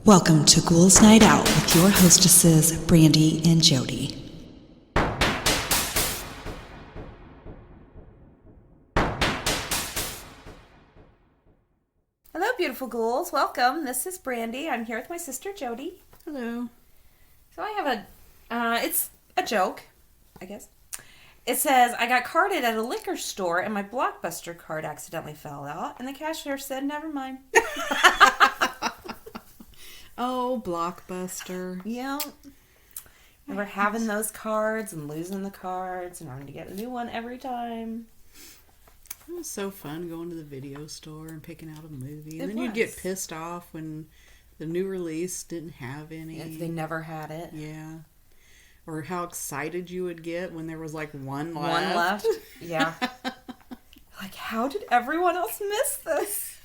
Welcome to Ghouls Night Out with your hostesses, Brandy and Jody. Hello, beautiful ghouls. Welcome. This is Brandy. I'm here with my sister, Jody. Hello. So I have it's a joke, I guess. It says, I got carded at a liquor store and my Blockbuster card accidentally fell out and the cashier said, never mind. Oh, Blockbuster. Yeah. Never having those cards and losing the cards and having to get a new one every time. It was so fun going to the video store and picking out a movie. It And then you'd get was. pissed off when the new release didn't have any. If they never had it. Yeah. Or how excited you would get when there was like one left. One left. Yeah. Like, how did everyone else miss this?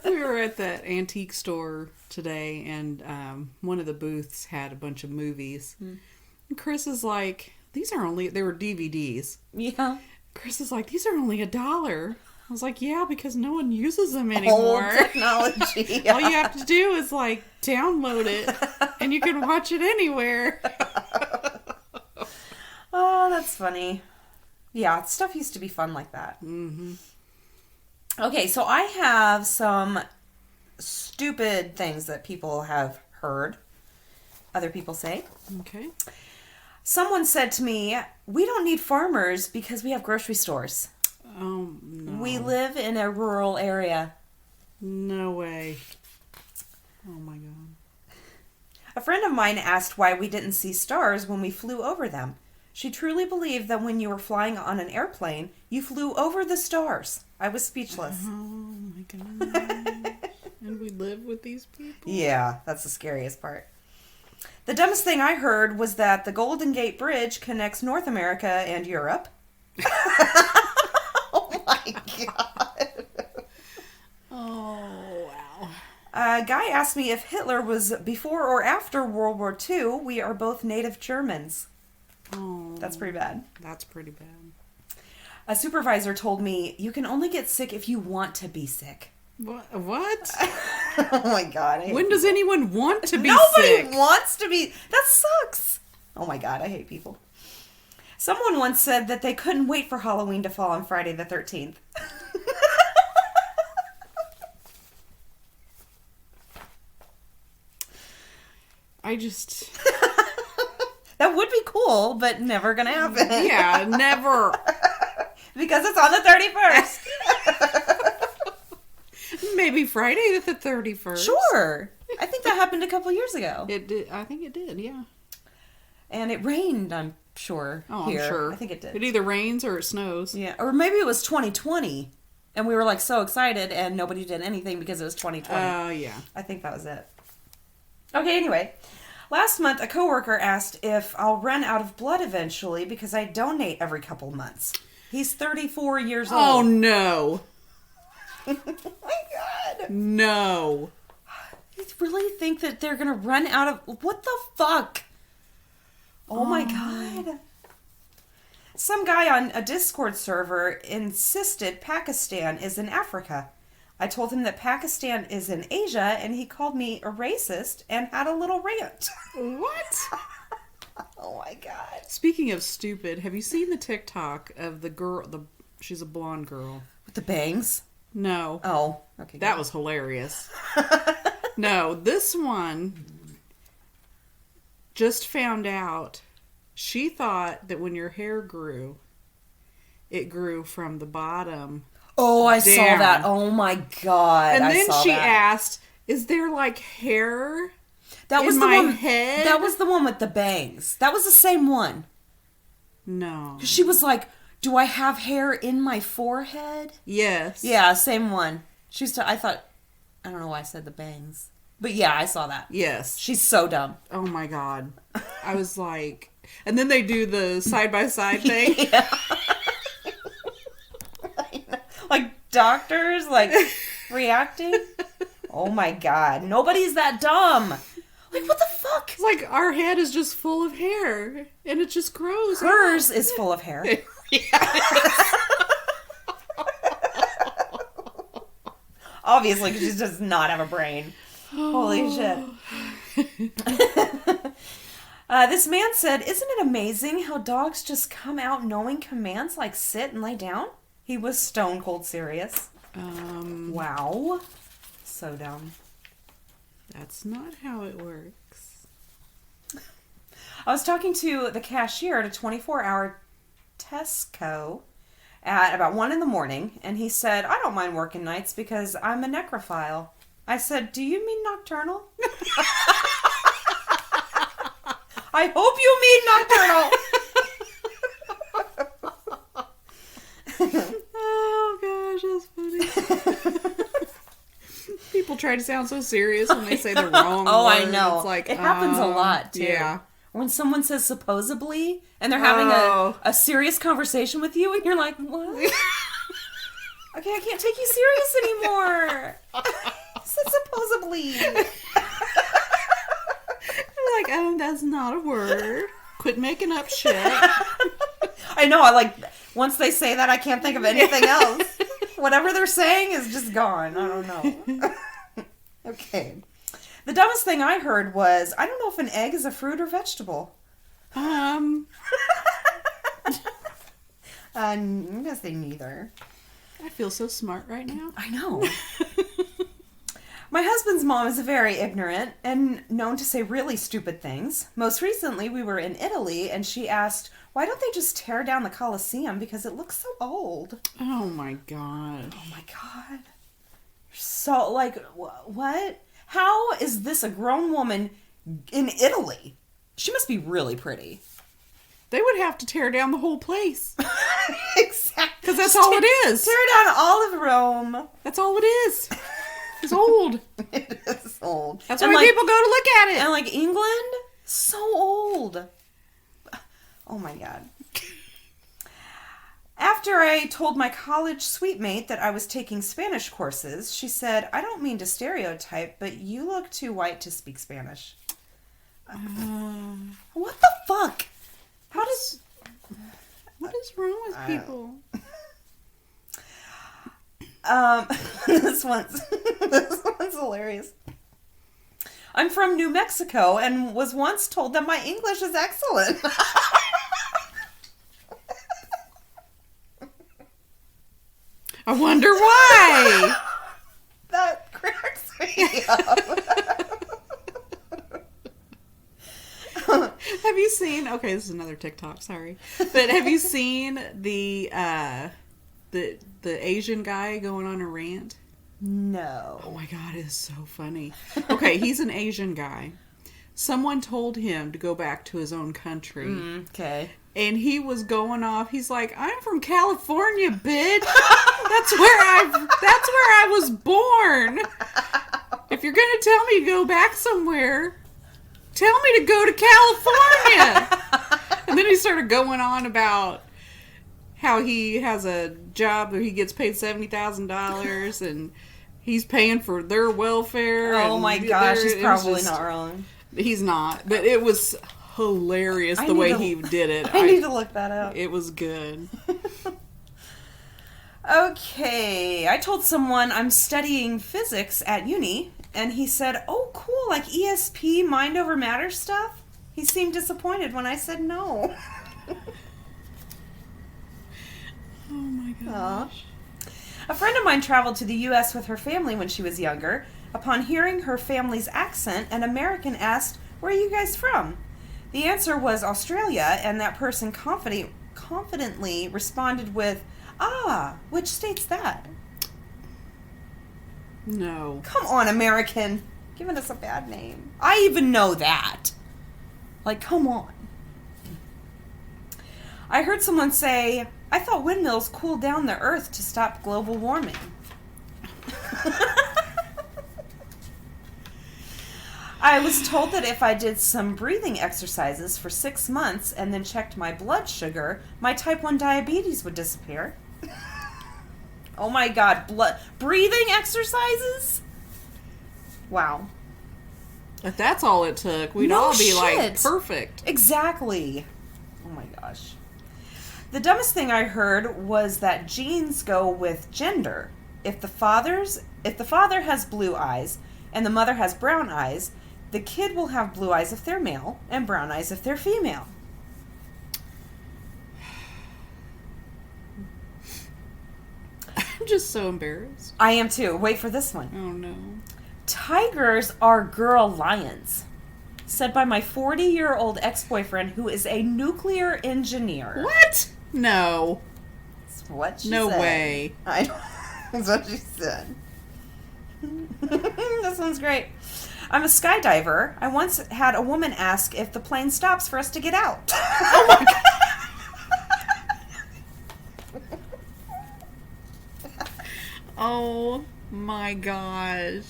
We were at that antique store today, and one of the booths had a bunch of movies. And Chris is like, they were DVDs. Yeah. Chris is like, these are only $1. I was like, yeah, because no one uses them anymore. Old technology. All you have to do is like download it and you can watch it anywhere. Oh, that's funny. Yeah, stuff used to be fun like that. Mm-hmm. Okay, so I have some stupid things that people have heard other people say. Okay. Someone said to me, we don't need farmers because we have grocery stores. No. We live in a rural area. No way. Oh my God. A friend of mine asked why we didn't see stars when we flew over them. She truly believed that when you were flying on an airplane, you flew over the stars. I was speechless. Oh my God. And we live with these people? Yeah, that's the scariest part. The dumbest thing I heard was that the Golden Gate Bridge connects North America and Europe. Oh my God. Oh, wow. A guy asked me if Hitler was before or after World War II. We are both native Germans. Oh. That's pretty bad. That's pretty bad. A supervisor told me, you can only get sick if you want to be sick. What? Oh my God. I hate When does anyone want to be Nobody sick? wants to be. That sucks. Oh my God, I hate people. Someone once said that they couldn't wait for Halloween to fall on Friday the 13th. I just... That would be cool, but never gonna happen. Yeah, never. Because it's on the 31st. Maybe Friday the 31st. Sure. I think that happened a couple years ago. It did. I think it did, yeah. And it rained, I'm sure. Oh, here. I'm sure. I think it did. It either rains or it snows. Yeah, or maybe it was 2020. And we were like so excited and nobody did anything because it was 2020. Yeah. I think that was it. Okay, anyway. Last month, a coworker asked if I'll run out of blood eventually because I donate every couple months. He's 34 years Oh, old. no. Oh my God. No. You really think that they're going to run out of... What the fuck? Oh my God. Some guy on a Discord server insisted Pakistan is in Africa. I told him that Pakistan is in Asia, and he called me a racist and had a little rant. What? Oh my God. Speaking of stupid, have you seen the TikTok of the girl, she's a blonde girl. With the bangs? No. Oh, okay. That was hilarious. No, this one just found out. She thought that when your hair grew, it grew from the bottom. Oh, I saw Down. that. Oh my God. And I then saw she that. asked, is there like hair That was in the my one, head? That was the one with the bangs. That was the same one. No. She was like, do I have hair in my forehead? Yes. Yeah, same one. I thought, I don't know why I said the bangs. But yeah, I saw that. Yes. She's so dumb. Oh my God. I was like, and then they do the side-by-side thing. Yeah. Like doctors, like reacting. Oh my God. Nobody's that dumb. Like, what the fuck? It's like our head is just full of hair and it just grows. Hers is full of hair. Obviously, because she does not have a brain. Holy shit. This man said, "Isn't it amazing how dogs just come out knowing commands like sit and lay down?" He was stone cold serious. Wow. So dumb. That's not how it works. I was talking to the cashier at a 24-hour Tesco at about 1 in the morning, and he said, "I don't mind working nights because I'm a necrophile." I said, "Do you mean nocturnal?" I hope you mean nocturnal. Oh gosh, that's funny. People try to sound so serious when they say the wrong Oh, word. I know. It's like, it happens a lot, too. Yeah. When someone says supposedly, and they're having a serious conversation with you, and you're like, what? Okay, I can't take you serious anymore. I said supposedly. You're like, that's not a word. Quit making up shit. I know, once they say that, I can't think of anything else. Whatever they're saying is just gone. I don't know. Okay. The dumbest thing I heard was, I don't know if an egg is a fruit or vegetable. I'm gonna say neither. I feel so smart right now. I know. My husband's mom is very ignorant and known to say really stupid things. Most recently, we were in Italy, and she asked, "Why don't they just tear down the Colosseum because it looks so old?" Oh my god. Oh my god. So, what? How is this a grown woman in Italy? She must be really pretty. They would have to tear down the whole place. Exactly. Because that's all it is. Tear down all of Rome. That's all it is. It's old. It is old. That's why people go to look at it. And England, so old. Oh my god. After I told my college suite mate that I was taking Spanish courses, she said, "I don't mean to stereotype, but you look too white to speak Spanish." What the fuck? What is wrong with people? This one's hilarious. "I'm from New Mexico and was once told that my English is excellent." I wonder why. That cracks me up. Have you seen? Okay, this is another TikTok. Sorry, but have you seen the Asian guy going on a rant? No. Oh my god, it is so funny. Okay, he's an Asian guy. Someone told him to go back to his own country. Okay. And he was going off. He's like, "I'm from California, bitch. That's where I was born. If you're gonna tell me to go back somewhere, tell me to go to California." And then he started going on about how he has a job where he gets paid $70,000 and he's paying for their welfare. Oh and my gosh, he's it was probably just- not wrong. He's not, but it was hilarious the way he did it. I need to look that up. It was good. Okay, I told someone I'm studying physics at uni, and he said, "Oh, cool, like ESP, mind over matter stuff?" He seemed disappointed when I said no. Oh my gosh. A friend of mine traveled to the U.S. with her family when she was younger. Upon hearing her family's accent, an American asked, "Where are you guys from?" The answer was Australia, and that person confidently responded with, "Ah, which state's that?" No. Come on, American. Giving us a bad name. I even know that. Come on. I heard someone say, "I thought windmills cooled down the earth to stop global warming." I was told that if I did some breathing exercises for 6 months and then checked my blood sugar, my type 1 diabetes would disappear. Oh my god, breathing exercises? Wow. If that's all it took, we'd No all be shit. perfect. Exactly. Oh my gosh. The dumbest thing I heard was that genes go with gender. If the father has blue eyes, and the mother has brown eyes, the kid will have blue eyes if they're male and brown eyes if they're female. I'm just so embarrassed. I am too. Wait for this one. Oh no. Tigers are girl lions. Said by my 40-year-old ex-boyfriend who is a nuclear engineer. What? No. That's what she No said. way. I know. That's what she said. This one's great. I'm a skydiver. I once had a woman ask if the plane stops for us to get out. Oh my God. Oh my gosh.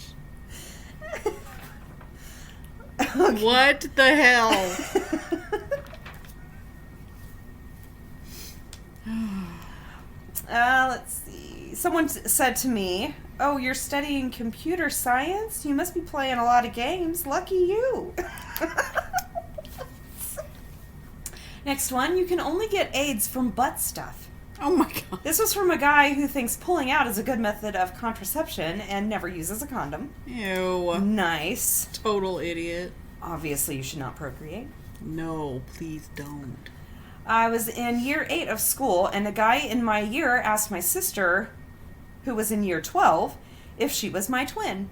What the hell? Let's see. Someone said to me, "Oh, you're studying computer science? You must be playing a lot of games. Lucky you." Next one. You can only get AIDS from butt stuff. Oh my god. This was from a guy who thinks pulling out is a good method of contraception and never uses a condom. Ew. Nice. Total idiot. Obviously, you should not procreate. No, please don't. I was in year 8 of school, and a guy in my year asked my sister, who was in year 12, if she was my twin.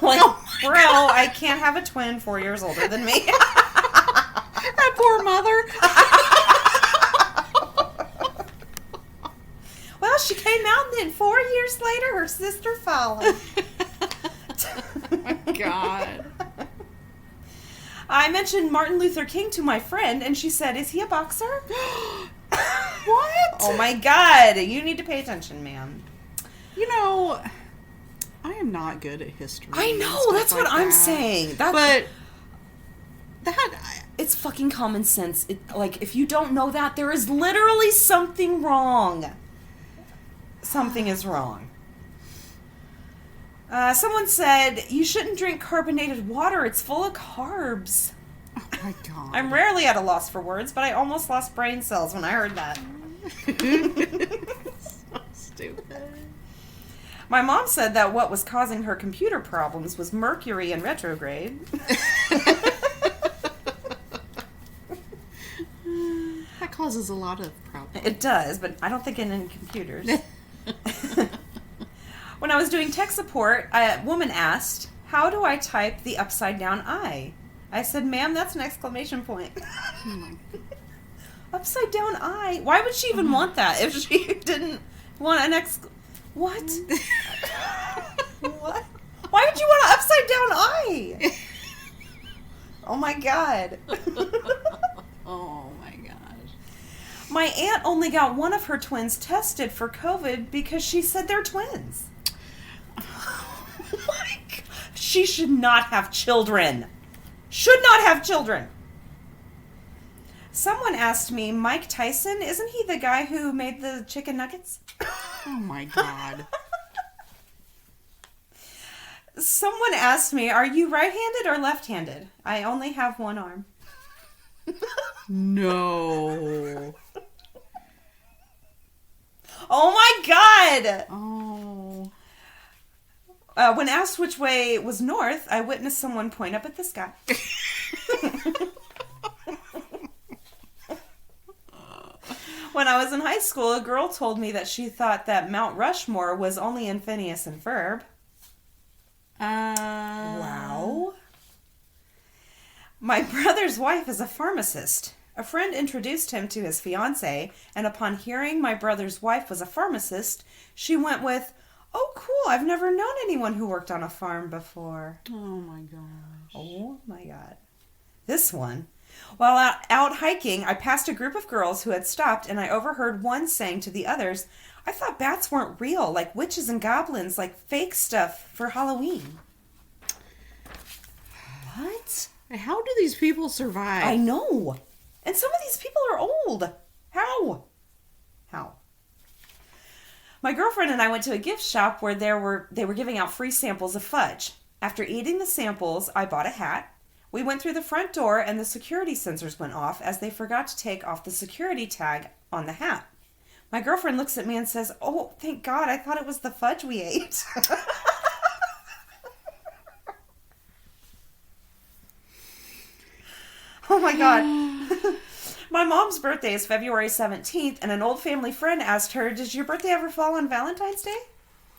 Like, Oh my bro, God. I can't have a twin 4 years older than me. That poor mother. Well, she came out, and then 4 years later, her sister followed. Oh my god. I mentioned Martin Luther King to my friend, and she said, "Is he a boxer?" What? Oh my god, you need to pay attention, ma'am. You know, I am not good at history. I and know, stuff that's what like I'm that. saying. But that It's fucking common sense. Like, if you don't know that, there is literally something wrong. Something is wrong. Someone said, "You shouldn't drink carbonated water. It's full of carbs." oh my god. I'm rarely at a loss for words, but I almost lost brain cells when I heard that. So stupid. My mom said that what was causing her computer problems was Mercury in retrograde. That causes a lot of problems. It does, but I don't think in computers. When I was doing tech support, a woman asked, "How do I type the upside down I?" I said, "Ma'am, that's an exclamation point." Oh my Upside down I? Why would she even want that if she didn't want an What? What? Why would you want an upside down I? Oh my god. Oh my gosh. My aunt only got one of her twins tested for COVID because she said they're twins. Like, she should not have children. Should not have children. Someone asked me, Mike Tyson, isn't he the guy who made the chicken nuggets? Oh my god. Someone asked me, are you right-handed or left-handed? I only have one arm. No. Oh my god! Oh. When asked which way was north, I witnessed someone point up at the sky. When I was in high school, a girl told me that she thought that Mount Rushmore was only in Phineas and Ferb. Wow. My brother's wife is a pharmacist. A friend introduced him to his fiancée, and upon hearing my brother's wife was a pharmacist, she went with, "Oh, cool, I've never known anyone who worked on a farm before." Oh my gosh. Oh my god. This one. While out hiking, I passed a group of girls who had stopped, and I overheard one saying to the others, "I thought bats weren't real, like witches and goblins, like fake stuff for Halloween." What? How do these people survive? I know. And some of these people are old. How? My girlfriend and I went to a gift shop where they were giving out free samples of fudge. After eating the samples, I bought a hat. We went through the front door and the security sensors went off as they forgot to take off the security tag on the hat. My girlfriend looks at me and says, "Oh, thank God, I thought it was the fudge we ate." my God. My mom's birthday is February 17th, and an old family friend asked her, "Does your birthday ever fall on Valentine's Day?"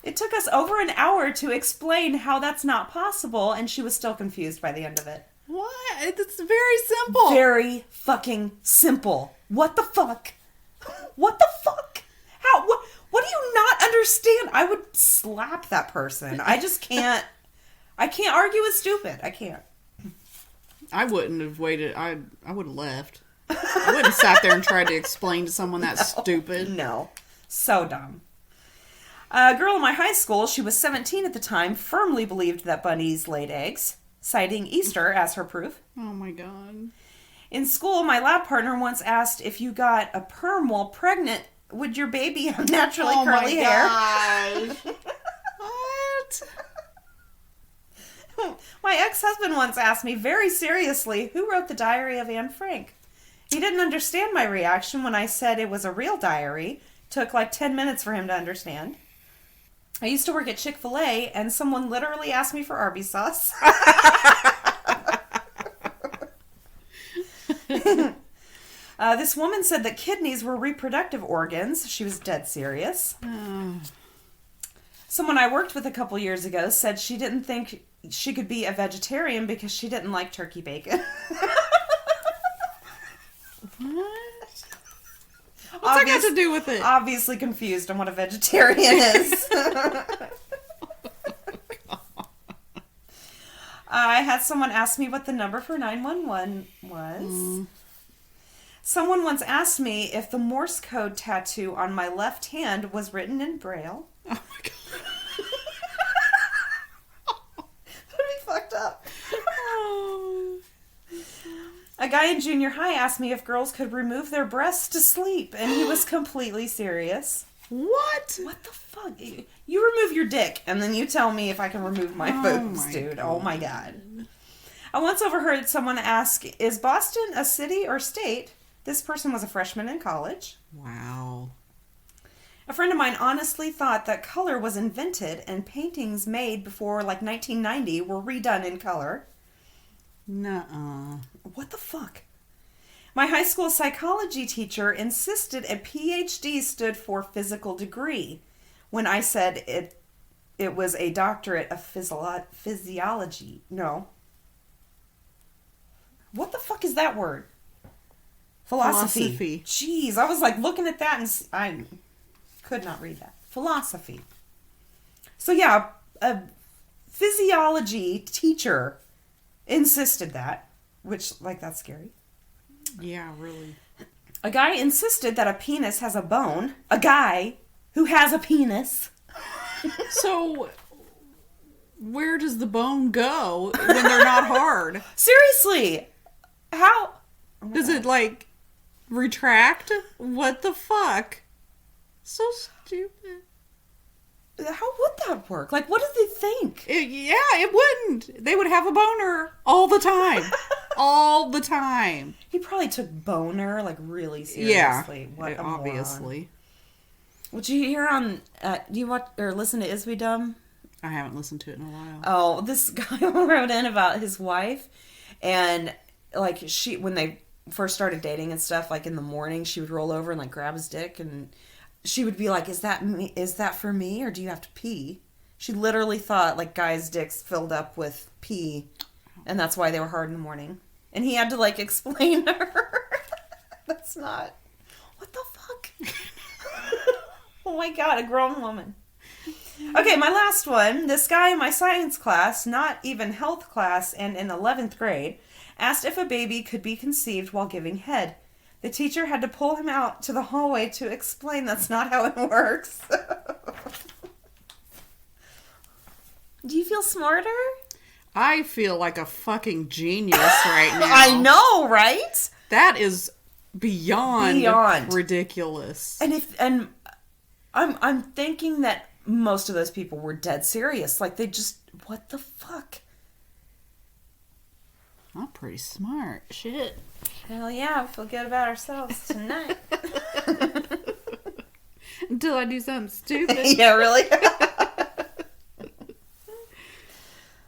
It took us over an hour to explain how that's not possible, and she was still confused by the end of it. What? It's very simple. Very fucking simple. What the fuck? What the fuck? How? What do you not understand? I would slap that person. I just can't. I can't argue with stupid. I can't. I wouldn't have waited. I would have left. I wouldn't have sat there and tried to explain to someone that's stupid. No. So dumb. A girl in my high school, she was 17 at the time, firmly believed that bunnies laid eggs, citing Easter as her proof. Oh my God. In school, my lab partner once asked, if you got a perm while pregnant, would your baby have naturally curly hair? Gosh. What? My ex-husband once asked me very seriously, who wrote the Diary of Anne Frank? He didn't understand my reaction when I said it was a real diary. Took like 10 minutes for him to understand. I used to work at Chick-fil-A, and someone literally asked me for Arby's sauce. This woman said that kidneys were reproductive organs. She was dead serious. Someone I worked with a couple years ago said she didn't think she could be a vegetarian because she didn't like turkey bacon. What? What's that got to do with it? Obviously confused on what a vegetarian is. I had someone ask me what the number for 911 was. Someone once asked me if the Morse code tattoo on my left hand was written in Braille. Oh my God. Pretty fucked up. Oh. A guy in junior high asked me if girls could remove their breasts to sleep, and he was completely serious. What? What the fuck? You remove your dick, and then you tell me if I can remove my boobs, dude. Oh my God. I once overheard someone ask, is Boston a city or state? This person was a freshman in college. Wow. A friend of mine honestly thought that color was invented and paintings made before like 1990 were redone in color. Nuh-uh. What the fuck? My high school psychology teacher insisted a PhD stood for physical degree when I said it was a doctorate of physiology. No. What the fuck is that word? Philosophy. Jeez, I was like looking at that and I could not read that. Philosophy. So yeah, a physiology teacher insisted that, which, like, that's scary. Yeah, really. A guy insisted that a penis has a bone. A guy who has a penis. So, where does the bone go when they're not hard? Seriously! How? Does it, like, retract? What the fuck? So stupid. How would that work? Like, what did they think? It wouldn't. They would have a boner all the time. All the time. He probably took boner, like, really seriously. Yeah, What a obviously. moron. Would you hear on, do you watch or listen to Is We Dumb? I haven't listened to it in a while. Oh, this guy wrote in about his wife, and, like, when they first started dating and stuff, like, in the morning, she would roll over and, like, grab his dick, and she would be like, is that me? Is that for me, or do you have to pee? She literally thought, like, guys' dicks filled up with pee, and that's why they were hard in the morning. And he had to, like, explain to her. That's not... What the fuck? Oh my God, a grown woman. Okay, my last one. This guy in my science class, not even health class, and in 11th grade, asked if a baby could be conceived while giving head. The teacher had to pull him out to the hallway to explain that's not how it works. Do you feel smarter? I feel like a fucking genius right now. I know, right? That is beyond ridiculous. And I'm thinking that most of those people were dead serious. Like, they just, what the fuck? I'm pretty smart. Shit. Hell yeah, we feel good about ourselves tonight. Until I do something stupid. Yeah, really?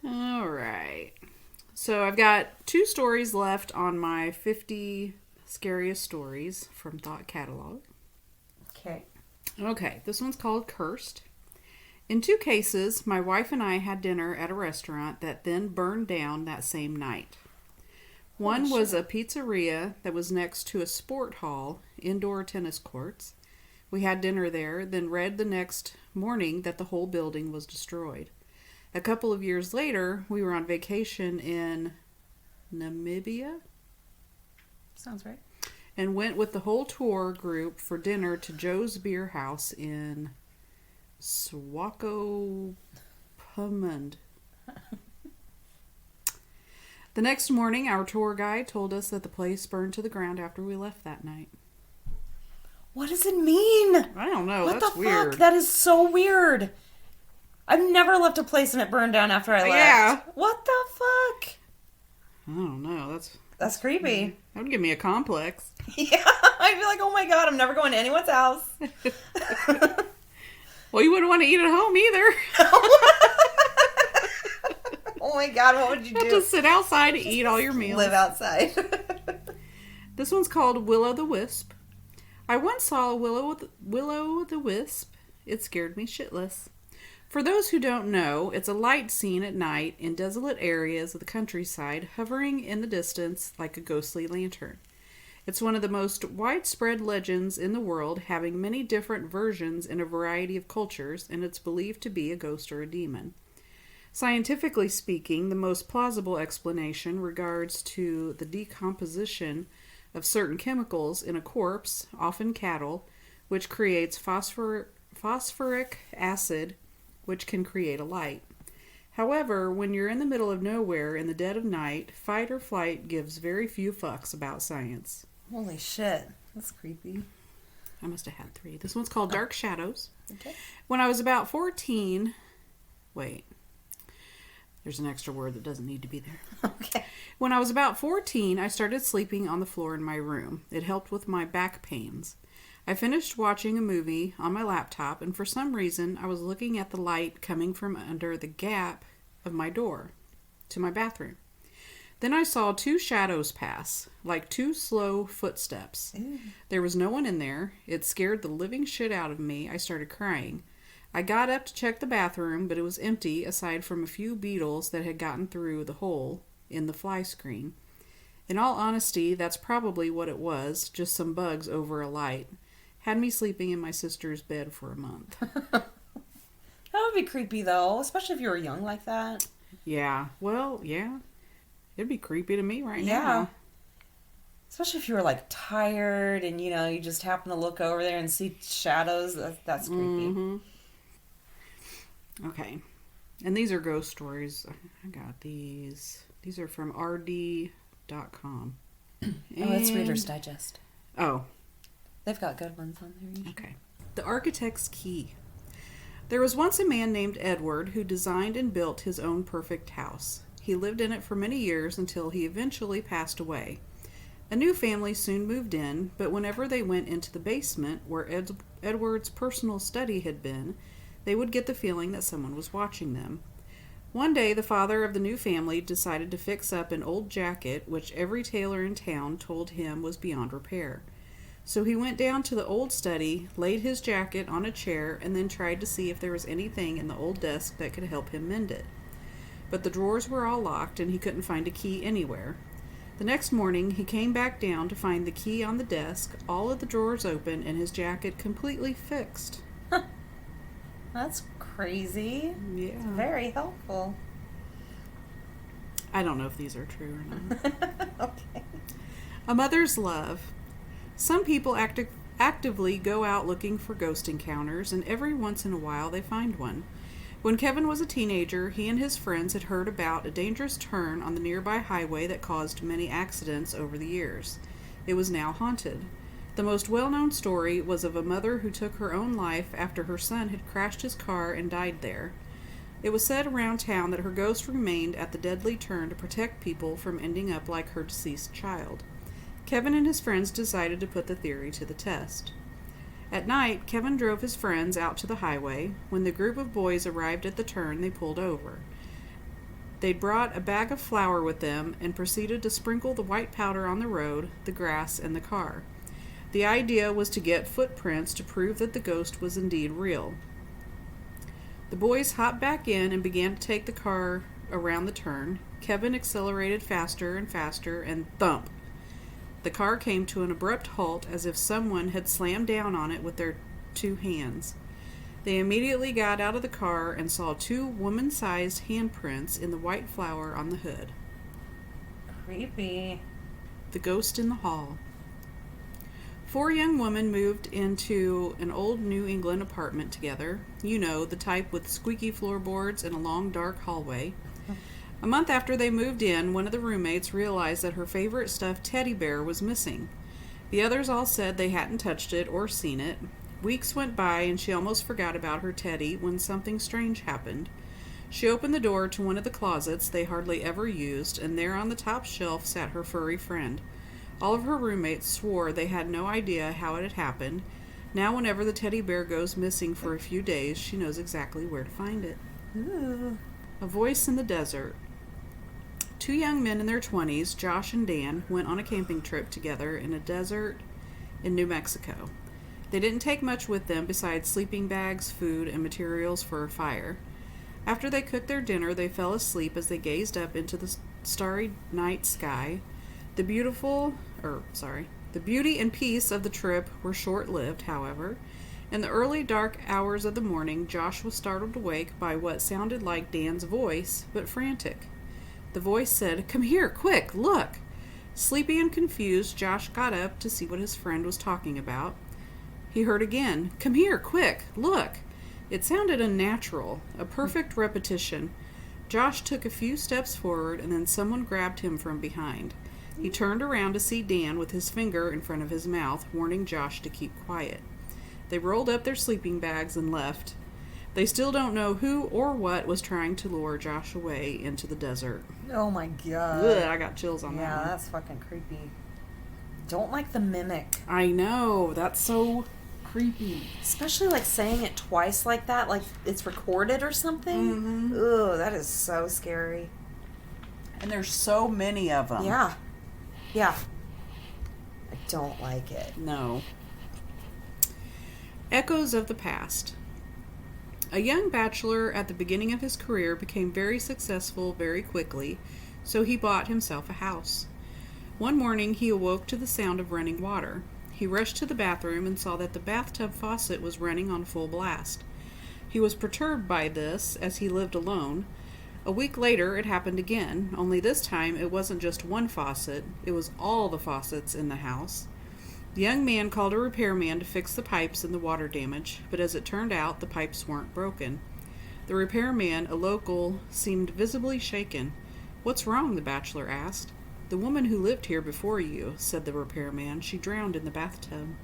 All right. So I've got 2 stories left on my 50 scariest stories from Thought Catalog. Okay. Okay, this one's called Cursed. In 2 cases, my wife and I had dinner at a restaurant that then burned down that same night. One was a pizzeria that was next to a sport hall, indoor tennis courts. We had dinner there, then read the next morning that the whole building was destroyed. A couple of years later, we were on vacation in Namibia Sounds right. and went with the whole tour group for dinner to Joe's Beer House in Swakopmund. The next morning, our tour guide told us that the place burned to the ground after we left that night. What does it mean? I don't know. What That's the weird. fuck? That is so weird. I've never left a place and it burned down after I left. Yeah. What the fuck? I don't know. That's creepy. That would give me a complex. Yeah. I'd be like, oh my god, I'm never going to anyone's house. Well, you wouldn't want to eat at home either. Oh my god, what would you do? Just sit outside to eat all your meals. Live outside. This one's called Willow the Wisp. I once saw a Willow the Wisp. It scared me shitless. For those who don't know, it's a light seen at night in desolate areas of the countryside, hovering in the distance like a ghostly lantern. It's one of the most widespread legends in the world, having many different versions in a variety of cultures, and it's believed to be a ghost or a demon. Scientifically speaking, the most plausible explanation regards to the decomposition of certain chemicals in a corpse, often cattle, which creates phosphoric acid, which can create a light. However, when you're in the middle of nowhere in the dead of night, fight or flight gives very few fucks about science. Holy shit. That's creepy. I must have had 3. This one's called Dark Shadows. Okay. When I was about 14... Wait. There's an extra word that doesn't need to be there. Okay. When I was about 14, I started sleeping on the floor in my room. It helped with my back pains. I finished watching a movie on my laptop, and for some reason, I was looking at the light coming from under the gap of my door to my bathroom. Then I saw 2 shadows pass, like 2 slow footsteps. Ew. There was no one in there. It scared the living shit out of me. I started crying. I got up to check the bathroom, but it was empty aside from a few beetles that had gotten through the hole in the fly screen. In all honesty, that's probably what it was, just some bugs over a light. Had me sleeping in my sister's bed for a month. That would be creepy though, especially if you were young like that. Yeah, well, yeah. It'd be creepy to me right Yeah. now. Especially if you were like tired and you just happen to look over there and see shadows. That's creepy. Mm-hmm. Okay. And these are ghost stories. I got these. These are from rd.com. Oh, it's Reader's Digest. Oh, They've got good ones on there usually. okay. The Architect's Key. There was once a man named Edward who designed and built his own perfect house. He lived in it for many years until he eventually passed away. A new family soon moved in, but whenever they went into the basement where Edward's personal study had been, they would get the feeling that someone was watching them. One day, the father of the new family decided to fix up an old jacket which every tailor in town told him was beyond repair. So he went down to the old study, laid his jacket on a chair, and then tried to see if there was anything in the old desk that could help him mend it. But the drawers were all locked, and he couldn't find a key anywhere. The next morning, he came back down to find the key on the desk, all of the drawers open, and his jacket completely fixed. That's crazy. Yeah. Very helpful. I don't know if these are true or not. Okay. A mother's love. Some people actively go out looking for ghost encounters, and every once in a while they find one. When Kevin was a teenager, he and his friends had heard about a dangerous turn on the nearby highway that caused many accidents over the years. It was now haunted. The most well-known story was of a mother who took her own life after her son had crashed his car and died there. It was said around town that her ghost remained at the deadly turn to protect people from ending up like her deceased child. Kevin and his friends decided to put the theory to the test. At night, Kevin drove his friends out to the highway. When the group of boys arrived at the turn, they pulled over. They'd brought a bag of flour with them and proceeded to sprinkle the white powder on the road, the grass, and the car. The idea was to get footprints to prove that the ghost was indeed real. The boys hopped back in and began to take the car around the turn. Kevin accelerated faster and faster, and thump! The car came to an abrupt halt as if someone had slammed down on it with their 2 hands. They immediately got out of the car and saw 2 woman-sized handprints in the white flour on the hood. Creepy. The ghost in the hall. 4 young women moved into an old New England apartment together. You know, the type with squeaky floorboards and a long dark hallway. A month after they moved in, one of the roommates realized that her favorite stuffed teddy bear was missing. The others all said they hadn't touched it or seen it. Weeks went by and she almost forgot about her teddy when something strange happened. She opened the door to one of the closets they hardly ever used, and there on the top shelf sat her furry friend. All of her roommates swore they had no idea how it had happened. Now whenever the teddy bear goes missing for a few days, she knows exactly where to find it. Ooh. A voice in the desert. 2 young men in their 20s, Josh and Dan, went on a camping trip together in a desert in New Mexico. They didn't take much with them besides sleeping bags, food, and materials for a fire. After they cooked their dinner, they fell asleep as they gazed up into the starry night sky. The beauty and peace of the trip were short-lived, however. In the early dark hours of the morning, Josh was startled awake by what sounded like Dan's voice, but frantic. The voice said, "Come here, quick, look!" Sleepy and confused, Josh got up to see what his friend was talking about. He heard again, "Come here, quick, look!" It sounded unnatural, a perfect repetition. Josh took a few steps forward, and then someone grabbed him from behind. He turned around to see Dan with his finger in front of his mouth, warning Josh to keep quiet. They rolled up their sleeping bags and left. They still don't know who or what was trying to lure Josh away into the desert. Oh my god. Ugh, I got chills on that Yeah, one. that's fucking creepy. Don't like the mimic. I know, that's so creepy. Especially like saying it twice like that, like it's recorded or something. Ugh, that is so scary. And there's so many of them. Yeah. Yeah. I don't like it. No. Echoes of the past. A young bachelor at the beginning of his career became very successful very quickly, so he bought himself a house. One morning he awoke to the sound of running water. He rushed to the bathroom and saw that the bathtub faucet was running on full blast. He was perturbed by this as he lived alone. A week later it happened again, only this time it wasn't just one faucet, it was all the faucets in the house. The young man called a repairman to fix the pipes and the water damage, but as it turned out, the pipes weren't broken. The repairman, a local, seemed visibly shaken. "What's wrong?" the bachelor asked. "The woman who lived here before you," said the repairman. "She drowned in the bathtub."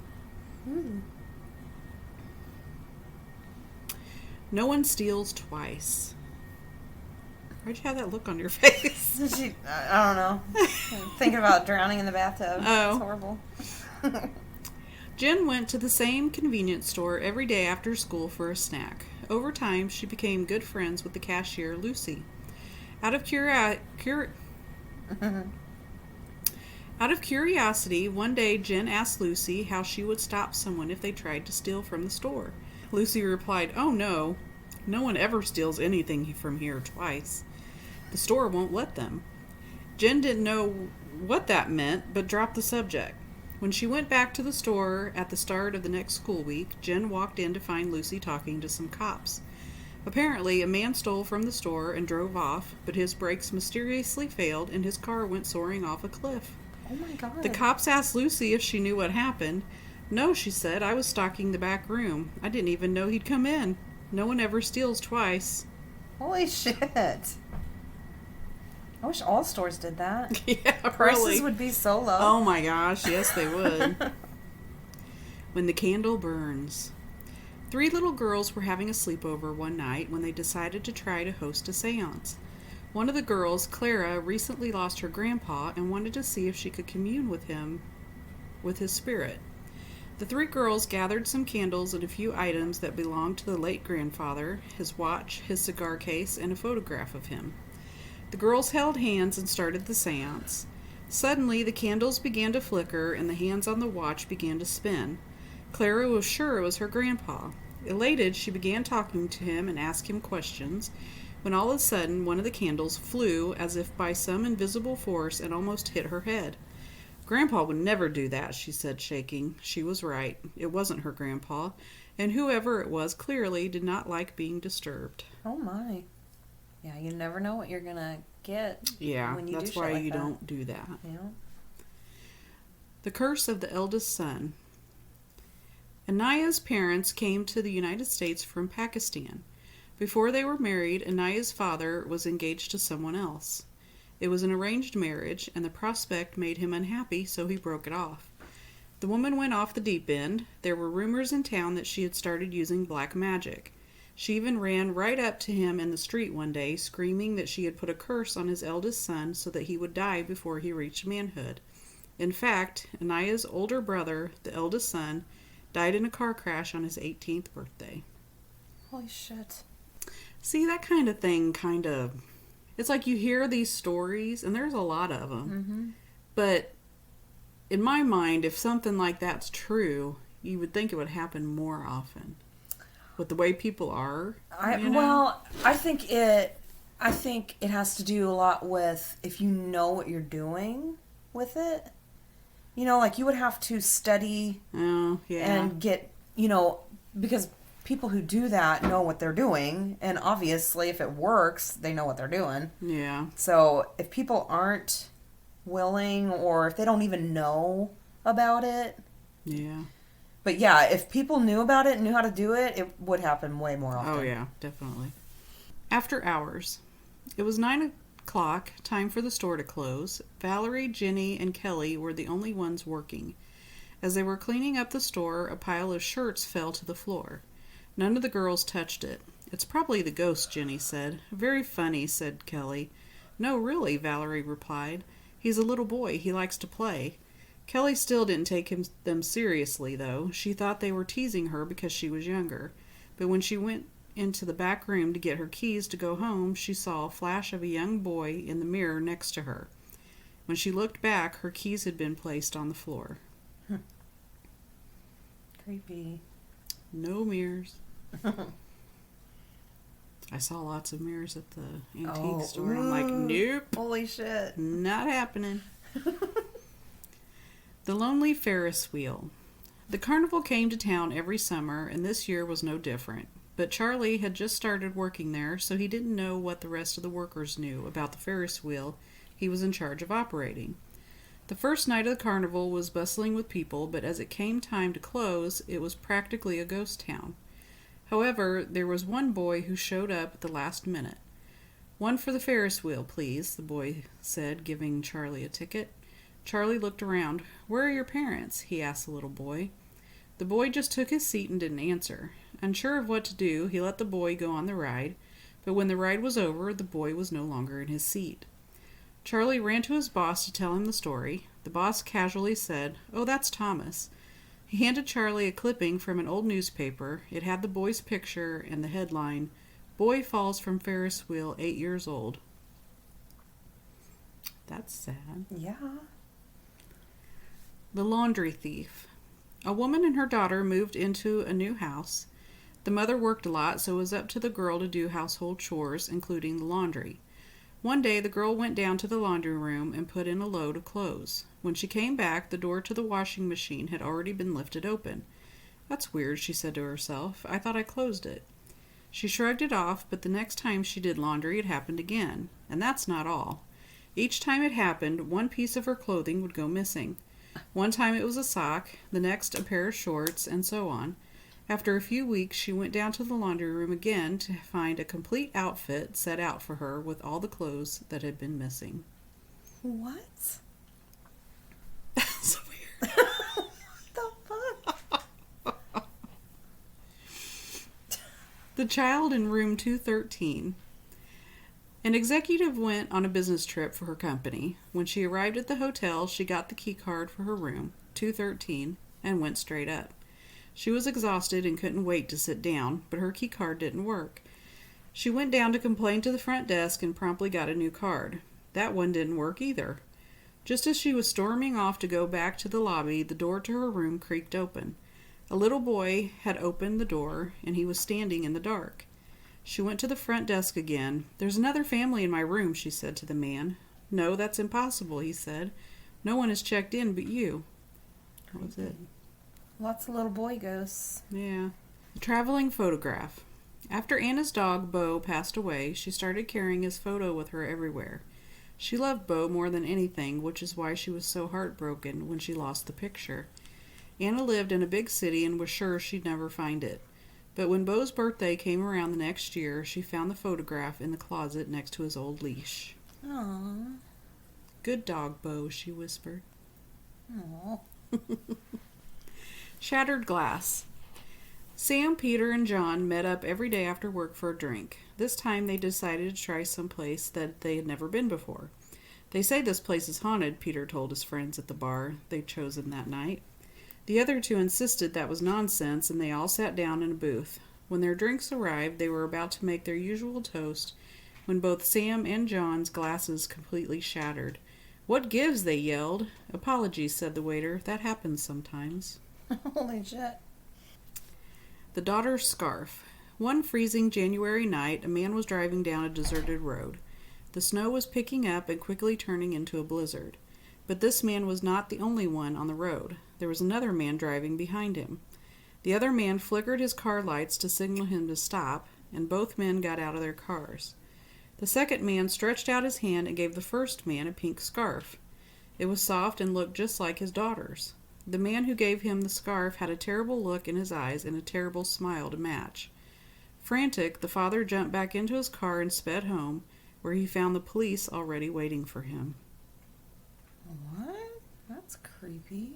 No one steals twice. Why'd you have that look on your face? I don't know. Thinking about drowning in the bathtub. Oh. It's horrible. Jen went to the same convenience store every day after school for a snack. Over time, she became good friends with the cashier, Lucy. Out of curiosity, one day Jen asked Lucy how she would stop someone if they tried to steal from the store. Lucy replied, "Oh no, no one ever steals anything from here twice. The store won't let them." Jen didn't know what that meant, but dropped the subject. When she went back to the store at the start of the next school week, Jen walked in to find Lucy talking to some cops. Apparently, a man stole from the store and drove off, but his brakes mysteriously failed and his car went soaring off a cliff. Oh my god. The cops asked Lucy if she knew what happened. "No," she said, "I was stocking the back room. I didn't even know he'd come in. No one ever steals twice." Holy shit. I wish all stores did that. Yeah, Prices really. would be so low. Oh my gosh, yes they would. When the candle burns. 3 little girls were having a sleepover one night when they decided to try to host a seance. One of the girls, Clara, recently lost her grandpa and wanted to see if she could commune with him, with his spirit. The 3 girls gathered some candles and a few items that belonged to the late grandfather, his watch, his cigar case, and a photograph of him. The girls held hands and started the seance. Suddenly, the candles began to flicker and the hands on the watch began to spin. Clara was sure it was her grandpa. Elated, she began talking to him and asked him questions, when all of a sudden one of the candles flew as if by some invisible force and almost hit her head. Grandpa would never do that, she said, shaking. She was right. It wasn't her grandpa, and whoever it was clearly did not like being disturbed. Oh my. Yeah, you never know what you're gonna get. Yeah, when you that's do shit why like you that. don't do that. You know? The Curse of the Eldest Son. Anaya's parents came to the United States from Pakistan. Before they were married, Anaya's father was engaged to someone else. It was an arranged marriage, and the prospect made him unhappy, so he broke it off. The woman went off the deep end. There were rumors in town that she had started using black magic. She even ran right up to him in the street one day, screaming that she had put a curse on his eldest son so that he would die before he reached manhood. In fact, Anaya's older brother, the eldest son, died in a car crash on his 18th birthday. Holy shit. See, that kind of thing it's like you hear these stories, and there's a lot of them. Mm-hmm. But in my mind, if something like that's true, you would think it would happen more often. With the way people are, Well, I think it has to do a lot with if you know what you're doing with it. You know, like you would have to study Oh, yeah. and get, because people who do that know what they're doing, and obviously if it works, they know what they're doing. Yeah. So if people aren't willing, or if they don't even know about it, Yeah. but yeah, if people knew about it and knew how to do it, it would happen way more often. Oh, yeah, definitely. After hours. It was 9 o'clock, time for the store to close. Valerie, Jenny, and Kelly were the only ones working. As they were cleaning up the store, a pile of shirts fell to the floor. None of the girls touched it. It's probably the ghost, Jenny said. Very funny, said Kelly. No, really, Valerie replied. He's a little boy. He likes to play. Kelly still didn't take them seriously, though. She thought they were teasing her because she was younger. But when she went into the back room to get her keys to go home, she saw a flash of a young boy in the mirror next to her. When she looked back, her keys had been placed on the floor. Creepy. No mirrors. I saw lots of mirrors at the antique store. I'm like, nope, Holy shit. not happening. The Lonely Ferris Wheel. The carnival came to town every summer, and this year was no different. But Charlie had just started working there, so he didn't know what the rest of the workers knew about the Ferris wheel he was in charge of operating. The first night of the carnival was bustling with people, but as it came time to close, it was practically a ghost town. However, there was one boy who showed up at the last minute. "One for the Ferris wheel, please," the boy said, giving Charlie a ticket. Charlie looked around. "Where are your parents?" he asked the little boy. The boy just took his seat and didn't answer. Unsure of what to do, he let the boy go on the ride, but when the ride was over, the boy was no longer in his seat. Charlie ran to his boss to tell him the story. The boss casually said, "Oh, that's Thomas." He handed Charlie a clipping from an old newspaper. It had the boy's picture and the headline, "Boy falls from Ferris wheel, 8 years old." That's sad. Yeah. The Laundry Thief. A woman and her daughter moved into a new house. The mother worked a lot, so it was up to the girl to do household chores, including the laundry. One day, the girl went down to the laundry room and put in a load of clothes. When she came back, the door to the washing machine had already been lifted open. "That's weird," she said to herself. "I thought I closed it." She shrugged it off, but the next time she did laundry, it happened again. And that's not all. Each time it happened, one piece of her clothing would go missing. One time it was a sock, the next a pair of shorts, and so on. After a few weeks, she went down to the laundry room again to find a complete outfit set out for her with all the clothes that had been missing. What? That's weird. The fuck? The Child in Room 213. An executive went on a business trip for her company. When she arrived at the hotel, she got the key card for her room, 213, and went straight up. She was exhausted and couldn't wait to sit down, but her key card didn't work. She went down to complain to the front desk and promptly got a new card. That one didn't work either. Just as she was storming off to go back to the lobby, the door to her room creaked open. A little boy had opened the door, and he was standing in the dark. She went to the front desk again. "There's another family in my room," she said to the man. "No, that's impossible," he said. "No one has checked in but you." That was it. Lots of little boy ghosts. Yeah. A traveling photograph. After Anna's dog, Bo, passed away, she started carrying his photo with her everywhere. She loved Bo more than anything, which is why she was so heartbroken when she lost the picture. Anna lived in a big city and was sure she'd never find it. But when Bo's birthday came around the next year, she found the photograph in the closet next to his old leash. Aww. "Good dog, Bo," she whispered. Aww. Shattered glass. Sam, Peter, and John met up every day after work for a drink. This time they decided to try some place that they had never been before. "They say this place is haunted," Peter told his friends at the bar they'd chosen that night. The other two insisted that was nonsense, and they all sat down in a booth. When their drinks arrived, they were about to make their usual toast when both Sam and John's glasses completely shattered. "What gives?" they yelled. "Apologies," said the waiter. "That happens sometimes." Holy shit. The daughter's scarf. One freezing January night, a man was driving down a deserted road. The snow was picking up and quickly turning into a blizzard. But this man was not the only one on the road. There was another man driving behind him. The other man flickered his car lights to signal him to stop, and both men got out of their cars. The second man stretched out his hand and gave the first man a pink scarf. It was soft and looked just like his daughter's. The man who gave him the scarf had a terrible look in his eyes and a terrible smile to match. Frantic, the father jumped back into his car and sped home, where he found the police already waiting for him. What? That's creepy.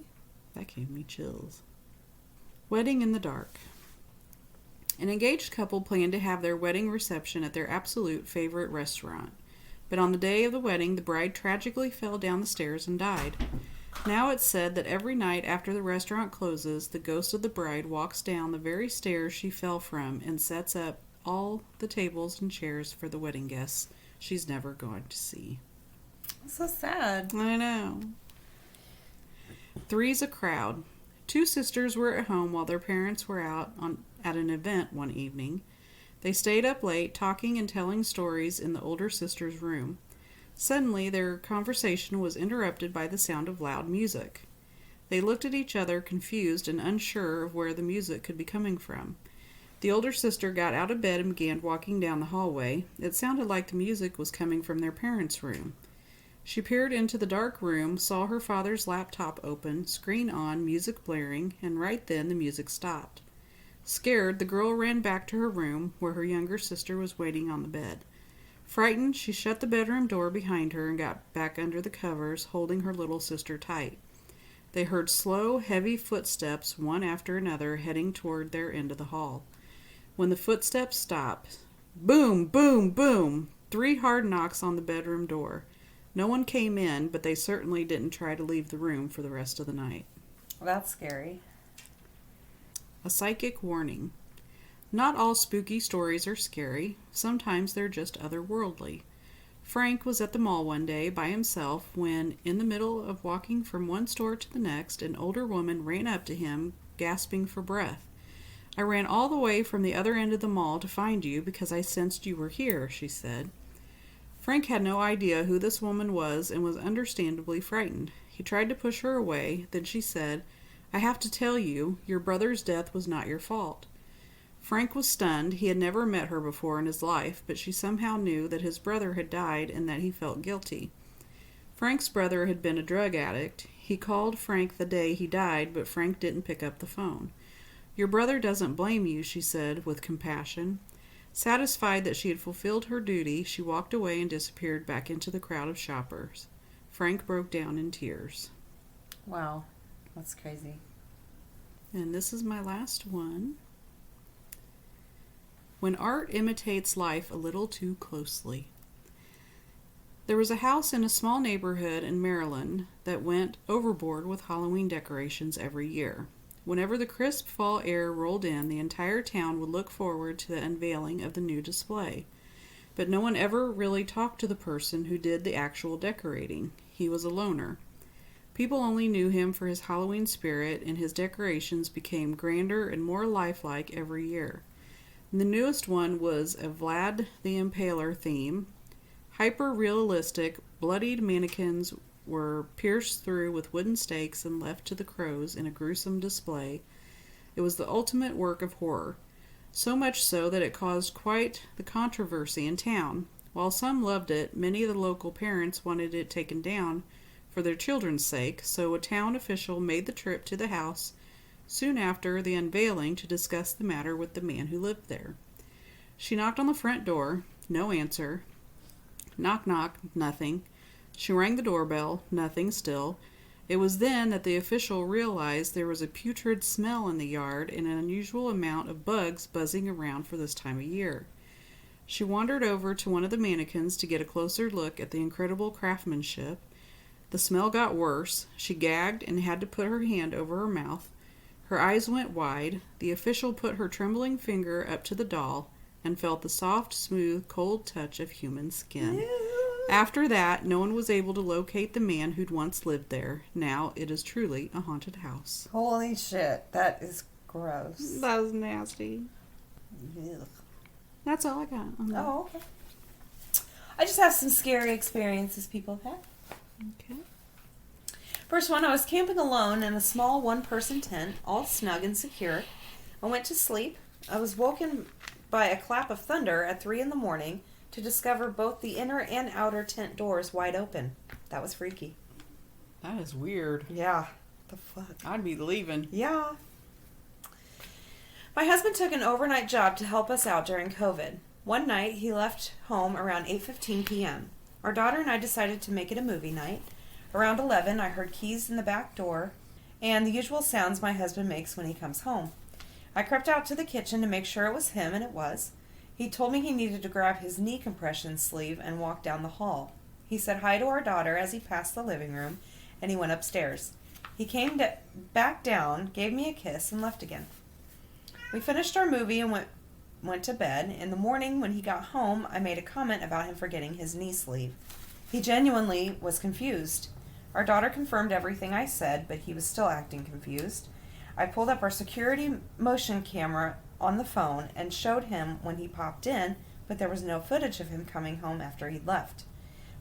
That gave me chills. Wedding in the dark. An engaged couple planned to have their wedding reception at their absolute favorite restaurant. But on the day of the wedding, the bride tragically fell down the stairs and died. Now it's said that every night after the restaurant closes, the ghost of the bride walks down the very stairs she fell from and sets up all the tables and chairs for the wedding guests she's never going to see. So sad. I know. Three's a crowd. Two sisters were at home while their parents were out at an event one evening. They stayed up late, talking and telling stories in the older sister's room. Suddenly, their conversation was interrupted by the sound of loud music. They looked at each other, confused and unsure of where the music could be coming from. The older sister got out of bed and began walking down the hallway. It sounded like the music was coming from their parents' room. She peered into the dark room, saw her father's laptop open, screen on, music blaring, and right then the music stopped. Scared, the girl ran back to her room, where her younger sister was waiting on the bed. Frightened, she shut the bedroom door behind her and got back under the covers, holding her little sister tight. They heard slow, heavy footsteps, one after another, heading toward their end of the hall. When the footsteps stopped, boom, boom, boom, 3 hard knocks on the bedroom door. No one came in, but they certainly didn't try to leave the room for the rest of the night. That's scary. A psychic warning. Not all spooky stories are scary. Sometimes they're just otherworldly. Frank was at the mall one day by himself when, in the middle of walking from one store to the next, an older woman ran up to him, gasping for breath. "I ran all the way from the other end of the mall to find you because I sensed you were here," she said. Frank had no idea who this woman was and was understandably frightened. He tried to push her away. Then she said, "I have to tell you, your brother's death was not your fault." Frank was stunned. He had never met her before in his life, but she somehow knew that his brother had died and that he felt guilty. Frank's brother had been a drug addict. He called Frank the day he died, but Frank didn't pick up the phone. "Your brother doesn't blame you," she said with compassion. Satisfied that she had fulfilled her duty, she walked away and disappeared back into the crowd of shoppers. Frank broke down in tears. Wow. That's crazy. And this is my last one. When art imitates life a little too closely. There was a house in a small neighborhood in Maryland that went overboard with Halloween decorations every year. Whenever the crisp fall air rolled in, the entire town would look forward to the unveiling of the new display. But no one ever really talked to the person who did the actual decorating. He was a loner. People only knew him for his Halloween spirit, and his decorations became grander and more lifelike every year. The newest one was a Vlad the Impaler theme. Hyper-realistic, bloodied mannequins were pierced through with wooden stakes and left to the crows in a gruesome display. It was the ultimate work of horror, so much so that it caused quite the controversy in town. While some loved it, many of the local parents wanted it taken down for their children's sake, so a town official made the trip to the house soon after the unveiling to discuss the matter with the man who lived there. She knocked on the front door. No answer. Knock, knock, nothing. She rang the doorbell. Nothing still. It was then that the official realized there was a putrid smell in the yard and an unusual amount of bugs buzzing around for this time of year. She wandered over to one of the mannequins to get a closer look at the incredible craftsmanship. The smell got worse. She gagged and had to put her hand over her mouth. Her eyes went wide. The official put her trembling finger up to the doll and felt the soft, smooth, cold touch of human skin. After that, no one was able to locate the man who'd once lived there. Now it is truly a haunted house. Holy shit, that is gross. That was nasty. Ugh. That's all I got on that. Oh, okay. I just have some scary experiences people have had. Okay. First one, I was camping alone in a small one-person tent, all snug and secure. I went to sleep. I was woken by a clap of thunder at 3 a.m. to discover both the inner and outer tent doors wide open. That was freaky. That is weird. Yeah. The fuck? I'd be leaving. Yeah. My husband took an overnight job to help us out during COVID. One night, he left home around 8:15 p.m. Our daughter and I decided to make it a movie night. Around 11, I heard keys in the back door and the usual sounds my husband makes when he comes home. I crept out to the kitchen to make sure it was him, and it was. He told me he needed to grab his knee compression sleeve and walk down the hall. He said hi to our daughter as he passed the living room, and he went upstairs. He came back down, gave me a kiss, and left again. We finished our movie and went to bed. In the morning, when he got home, I made a comment about him forgetting his knee sleeve. He genuinely was confused. Our daughter confirmed everything I said, but he was still acting confused. I pulled up our security motion camera on the phone and showed him when he popped in, but there was no footage of him coming home after he'd left.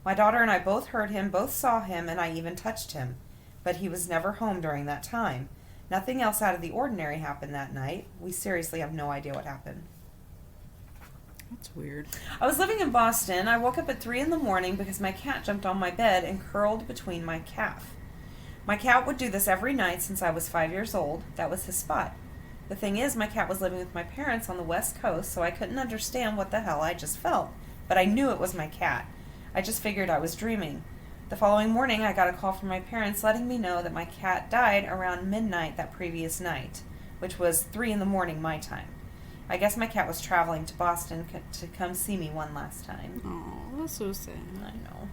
My daughter and I both heard him, both saw him, and I even touched him, but he was never home during that time. Nothing else out of the ordinary happened that night. We seriously have no idea what happened. That's weird. I was living in Boston. I woke up at 3 a.m. because my cat jumped on my bed and curled between my calf. My cat would do this every night since I was 5 years old. That was his spot. The thing is, my cat was living with my parents on the West Coast, so I couldn't understand what the hell I just felt. But I knew it was my cat. I just figured I was dreaming. The following morning, I got a call from my parents letting me know that my cat died around midnight that previous night, which was 3 a.m. my time. I guess my cat was traveling to Boston to come see me one last time. Oh, that's so sad. I know.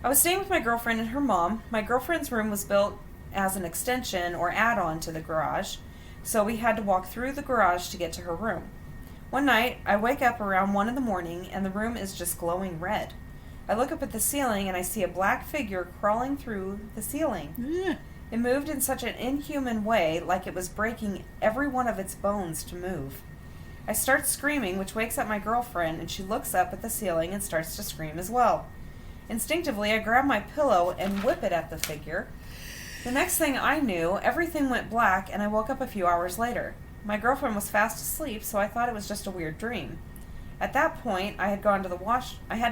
I was staying with my girlfriend and her mom. My girlfriend's room was built as an extension or add-on to the garage, so we had to walk through the garage to get to her room. One night, I wake up around 1 a.m. and the room is just glowing red. I look up at the ceiling and I see a black figure crawling through the ceiling. Yeah. It moved in such an inhuman way, like it was breaking every one of its bones to move. I start screaming, which wakes up my girlfriend, and she looks up at the ceiling and starts to scream as well. Instinctively, I grab my pillow and whip it at the figure. The next thing I knew, everything went black, and I woke up a few hours later. My girlfriend was fast asleep, so I thought it was just a weird dream. At that point, I had to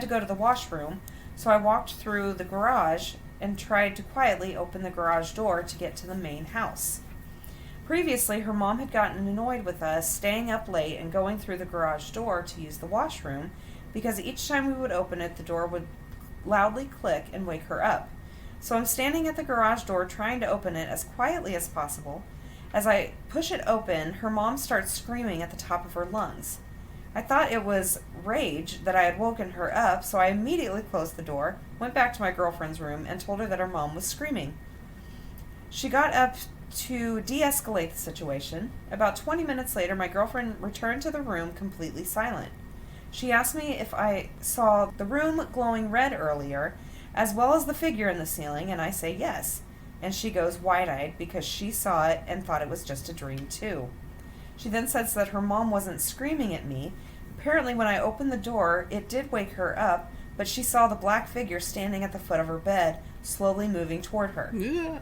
go to the washroom, so I walked through the garage and tried to quietly open the garage door to get to the main house. Previously, her mom had gotten annoyed with us staying up late and going through the garage door to use the washroom because each time we would open it, the door would loudly click and wake her up. So I'm standing at the garage door trying to open it as quietly as possible. As I push it open, her mom starts screaming at the top of her lungs. I thought it was rage that I had woken her up, so I immediately closed the door, went back to my girlfriend's room, and told her that her mom was screaming. She got up To de-escalate the situation, about 20 minutes later, my girlfriend returned to the room completely silent. She asked me if I saw the room glowing red earlier, as well as the figure in the ceiling, and I say yes. And she goes wide-eyed because she saw it and thought it was just a dream too. She then says that her mom wasn't screaming at me. Apparently when I opened the door, it did wake her up, but she saw the black figure standing at the foot of her bed, slowly moving toward her. Yeah.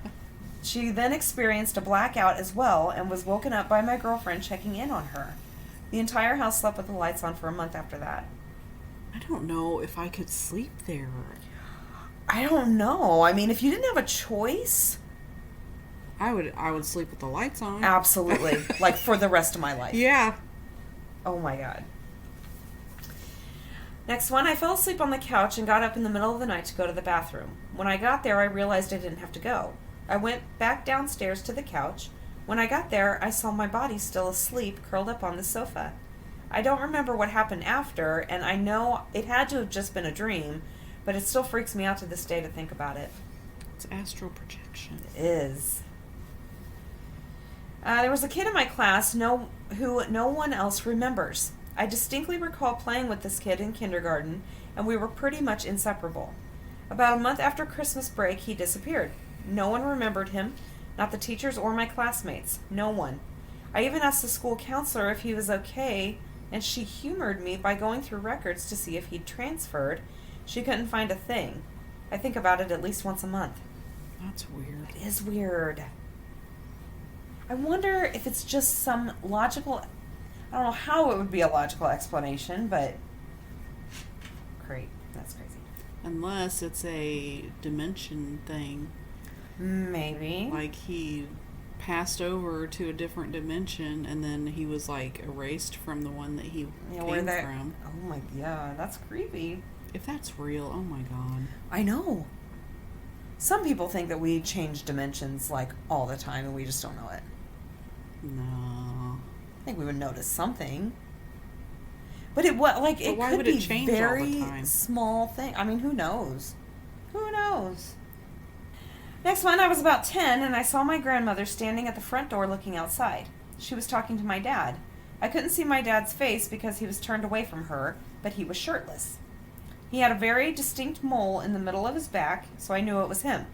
She then experienced a blackout as well and was woken up by my girlfriend checking in on her. The entire house slept with the lights on for a month after that. I don't know if I could sleep there. I don't know. I mean, if you didn't have a choice, I would sleep with the lights on. absolutely. Like for the rest of my life. Yeah. Oh my god. Next one, I fell asleep on the couch and got up in the middle of the night to go to the bathroom. When I got there, I realized I didn't have to go. I went back downstairs to the couch. When I got there, I saw my body still asleep, curled up on the sofa. I don't remember what happened after, and I know it had to have just been a dream, but it still freaks me out to this day to think about it. It's astral projection. It is. There was a kid in my class who no one else remembers. I distinctly recall playing with this kid in kindergarten, and we were pretty much inseparable. About a month after Christmas break, he disappeared. No one remembered him, not the teachers or my classmates. No one. I even asked the school counselor if he was okay, and she humored me by going through records to see if he'd transferred. She couldn't find a thing. I think about it at least once a month. That's weird. It is weird. I wonder if it's just some logical... I don't know how it would be a logical explanation, but... Great. That's crazy. Unless it's a dimension thing. Maybe. Like he passed over to a different dimension and then he was like erased from the one that he came from. Oh my... Yeah, that's creepy. If that's real, oh my god. I know. Some people think that we change dimensions like all the time and we just don't know it. No. I think we would notice something. But it why could would be it change all the very time? small thing. I mean, who knows? Who knows? Next one, I was about 10 and I saw my grandmother standing at the front door looking outside. She was talking to my dad. I couldn't see my dad's face because he was turned away from her, but he was shirtless. He had a very distinct mole in the middle of his back, so I knew it was him.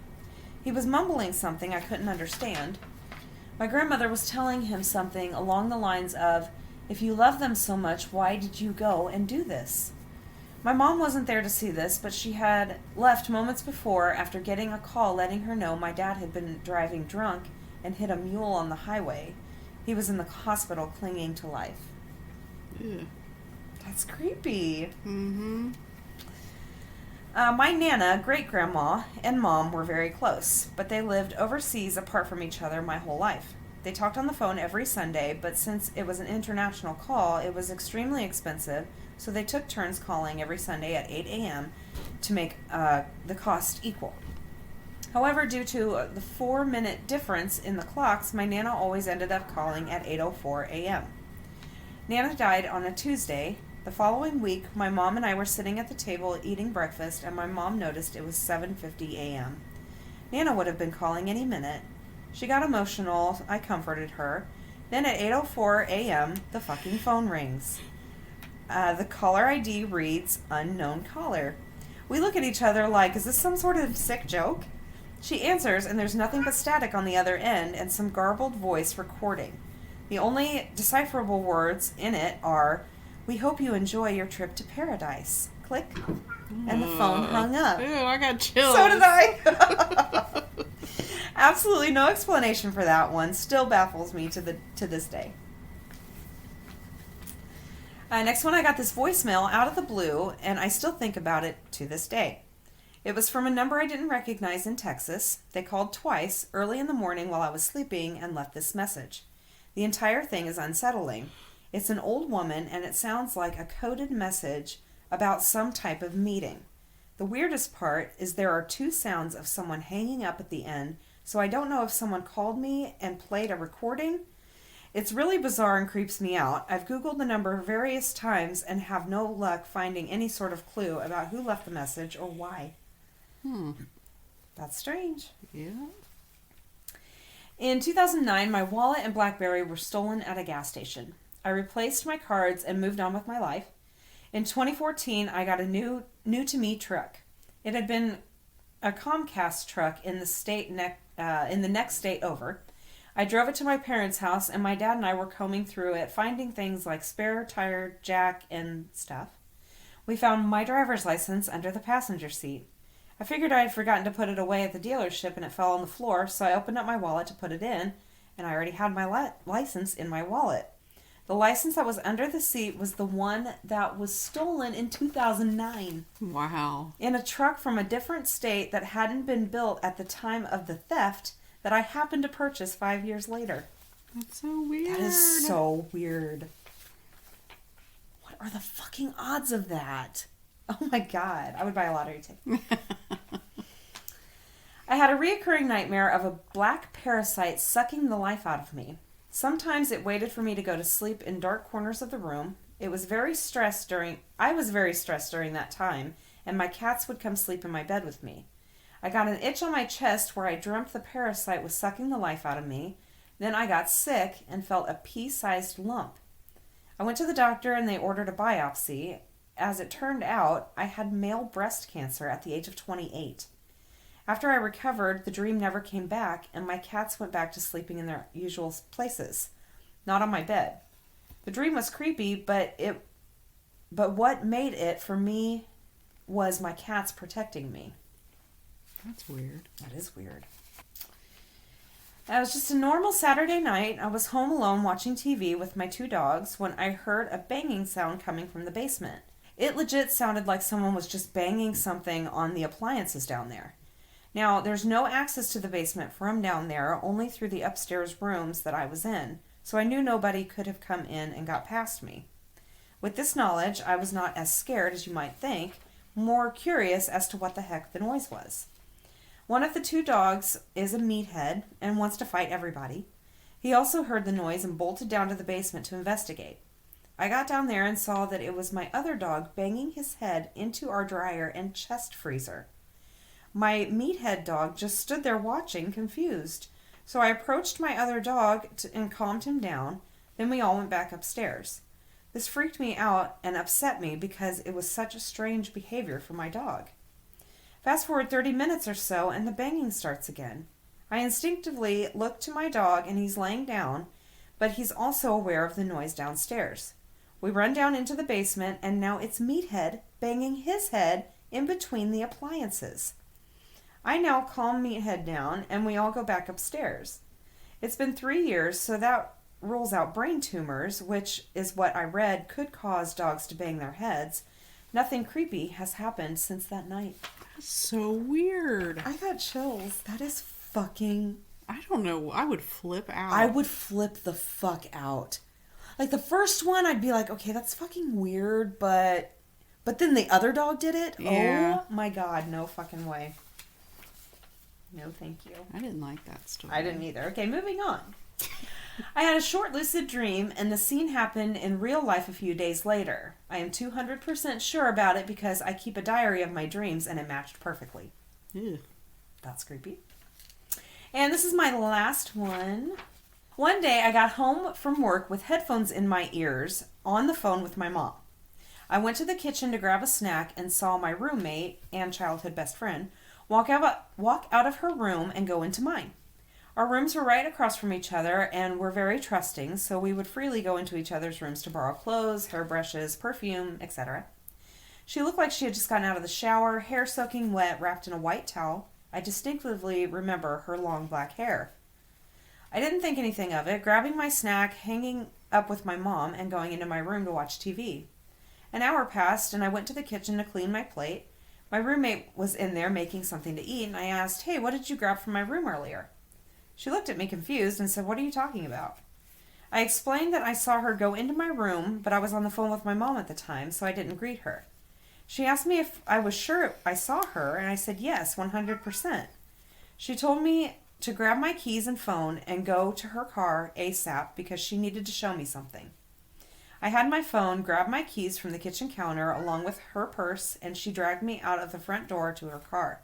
He was mumbling something I couldn't understand. My grandmother was telling him something along the lines of, "If you love them so much, why did you go and do this?" My mom wasn't there to see this, but she had left moments before after getting a call letting her know my dad had been driving drunk and hit a mule on the highway. He was in the hospital clinging to life. Ew. That's creepy. Mm-hmm. My Nana, great-grandma, and mom were very close, but they lived overseas apart from each other my whole life. They talked on the phone every Sunday, but since it was an international call, it was extremely expensive, so they took turns calling every Sunday at 8 a.m. to make the cost equal. However, due to the 4-minute difference in the clocks, my Nana always ended up calling at 8:04 a.m. Nana died on a Tuesday. The following week, my mom and I were sitting at the table eating breakfast, and my mom noticed it was 7:50 a.m. Nana would have been calling any minute. She got emotional. I comforted her. Then at 8:04 a.m., the fucking phone rings. The caller ID reads, "Unknown caller." We look at each other like, is this some sort of sick joke? She answers, and there's nothing but static on the other end and some garbled voice recording. The only decipherable words in it are, "We hope you enjoy your trip to paradise." Click. And the phone hung up. Ew, I got chills. So did I. Absolutely no explanation for that one. Still baffles me to this day. Next one, I got this voicemail out of the blue, and I still think about it to this day. It was from a number I didn't recognize in Texas. They called twice, early in the morning while I was sleeping, and left this message. The entire thing is unsettling. It's an old woman, and it sounds like a coded message about some type of meeting. The weirdest part is there are 2 sounds of someone hanging up at the end, so I don't know if someone called me and played a recording. It's really bizarre and creeps me out. I've Googled the number various times and have no luck finding any sort of clue about who left the message or why. That's strange. Yeah. In 2009, my wallet and BlackBerry were stolen at a gas station. I replaced my cards and moved on with my life. In 2014, I got a new to me truck. It had been a Comcast truck in the next state over. I drove it to my parents' house, and my dad and I were combing through it, finding things like spare tire, jack, and stuff. We found my driver's license under the passenger seat. I figured I had forgotten to put it away at the dealership, and it fell on the floor, so I opened up my wallet to put it in, and I already had my license in my wallet. The license that was under the seat was the one that was stolen in 2009. Wow. In a truck from a different state that hadn't been built at the time of the theft that I happened to purchase 5 years later. That's so weird. That is so weird. What are the fucking odds of that? Oh my god. I would buy a lottery ticket. I had a reoccurring nightmare of a black parasite sucking the life out of me. Sometimes it waited for me to go to sleep in dark corners of the room. I was very stressed during that time, and my cats would come sleep in my bed with me. I got an itch on my chest where I dreamt the parasite was sucking the life out of me. Then I got sick and felt a pea-sized lump. I went to the doctor and they ordered a biopsy. As it turned out, I had male breast cancer at the age of 28. After I recovered, the dream never came back, and my cats went back to sleeping in their usual places, not on my bed. The dream was creepy, but what made it for me was my cats protecting me. That's weird. That is weird. It was just a normal Saturday night. I was home alone watching TV with my 2 dogs when I heard a banging sound coming from the basement. It legit sounded like someone was just banging something on the appliances down there. Now, there's no access to the basement from down there, only through the upstairs rooms that I was in, so I knew nobody could have come in and got past me. With this knowledge, I was not as scared as you might think, more curious as to what the heck the noise was. One of the 2 dogs is a meathead and wants to fight everybody. He also heard the noise and bolted down to the basement to investigate. I got down there and saw that it was my other dog banging his head into our dryer and chest freezer. My meathead dog just stood there watching, confused. So I approached my other dog and calmed him down. Then we all went back upstairs. This freaked me out and upset me because it was such a strange behavior for my dog. Fast forward 30 minutes or so and the banging starts again. I instinctively look to my dog and he's laying down, but he's also aware of the noise downstairs. We run down into the basement and now it's Meathead banging his head in between the appliances. I now calm Meathead down and we all go back upstairs. It's been 3 years, so that rules out brain tumors, which is what I read could cause dogs to bang their heads. Nothing creepy has happened since that night. That's so weird. I got chills. That is fucking... I don't know. I would flip out. I would flip the fuck out. Like the first one, I'd be like, okay, that's fucking weird, but then the other dog did it? Yeah. Oh my god, no fucking way. No, thank you. I didn't like that story. I didn't either. Okay, moving on. I had a short lucid dream, and the scene happened in real life a few days later. I am 200% sure about it because I keep a diary of my dreams, and it matched perfectly. Ew. That's creepy. And this is my last one. One day, I got home from work with headphones in my ears on the phone with my mom. I went to the kitchen to grab a snack and saw my roommate and childhood best friend walk out of her room and go into mine. Our rooms were right across from each other and were very trusting, so we would freely go into each other's rooms to borrow clothes, hairbrushes, perfume, etc. She looked like she had just gotten out of the shower, hair soaking wet, wrapped in a white towel. I distinctively remember her long black hair. I didn't think anything of it, grabbing my snack, hanging up with my mom, and going into my room to watch TV. An hour passed, and I went to the kitchen to clean my plate. My roommate was in there making something to eat, and I asked, "Hey, what did you grab from my room earlier?" She looked at me confused and said, "What are you talking about?" I explained that I saw her go into my room, but I was on the phone with my mom at the time, so I didn't greet her. She asked me if I was sure I saw her, and I said yes, 100%. She told me to grab my keys and phone and go to her car ASAP because she needed to show me something. I had my phone, grabbed my keys from the kitchen counter along with her purse, and she dragged me out of the front door to her car.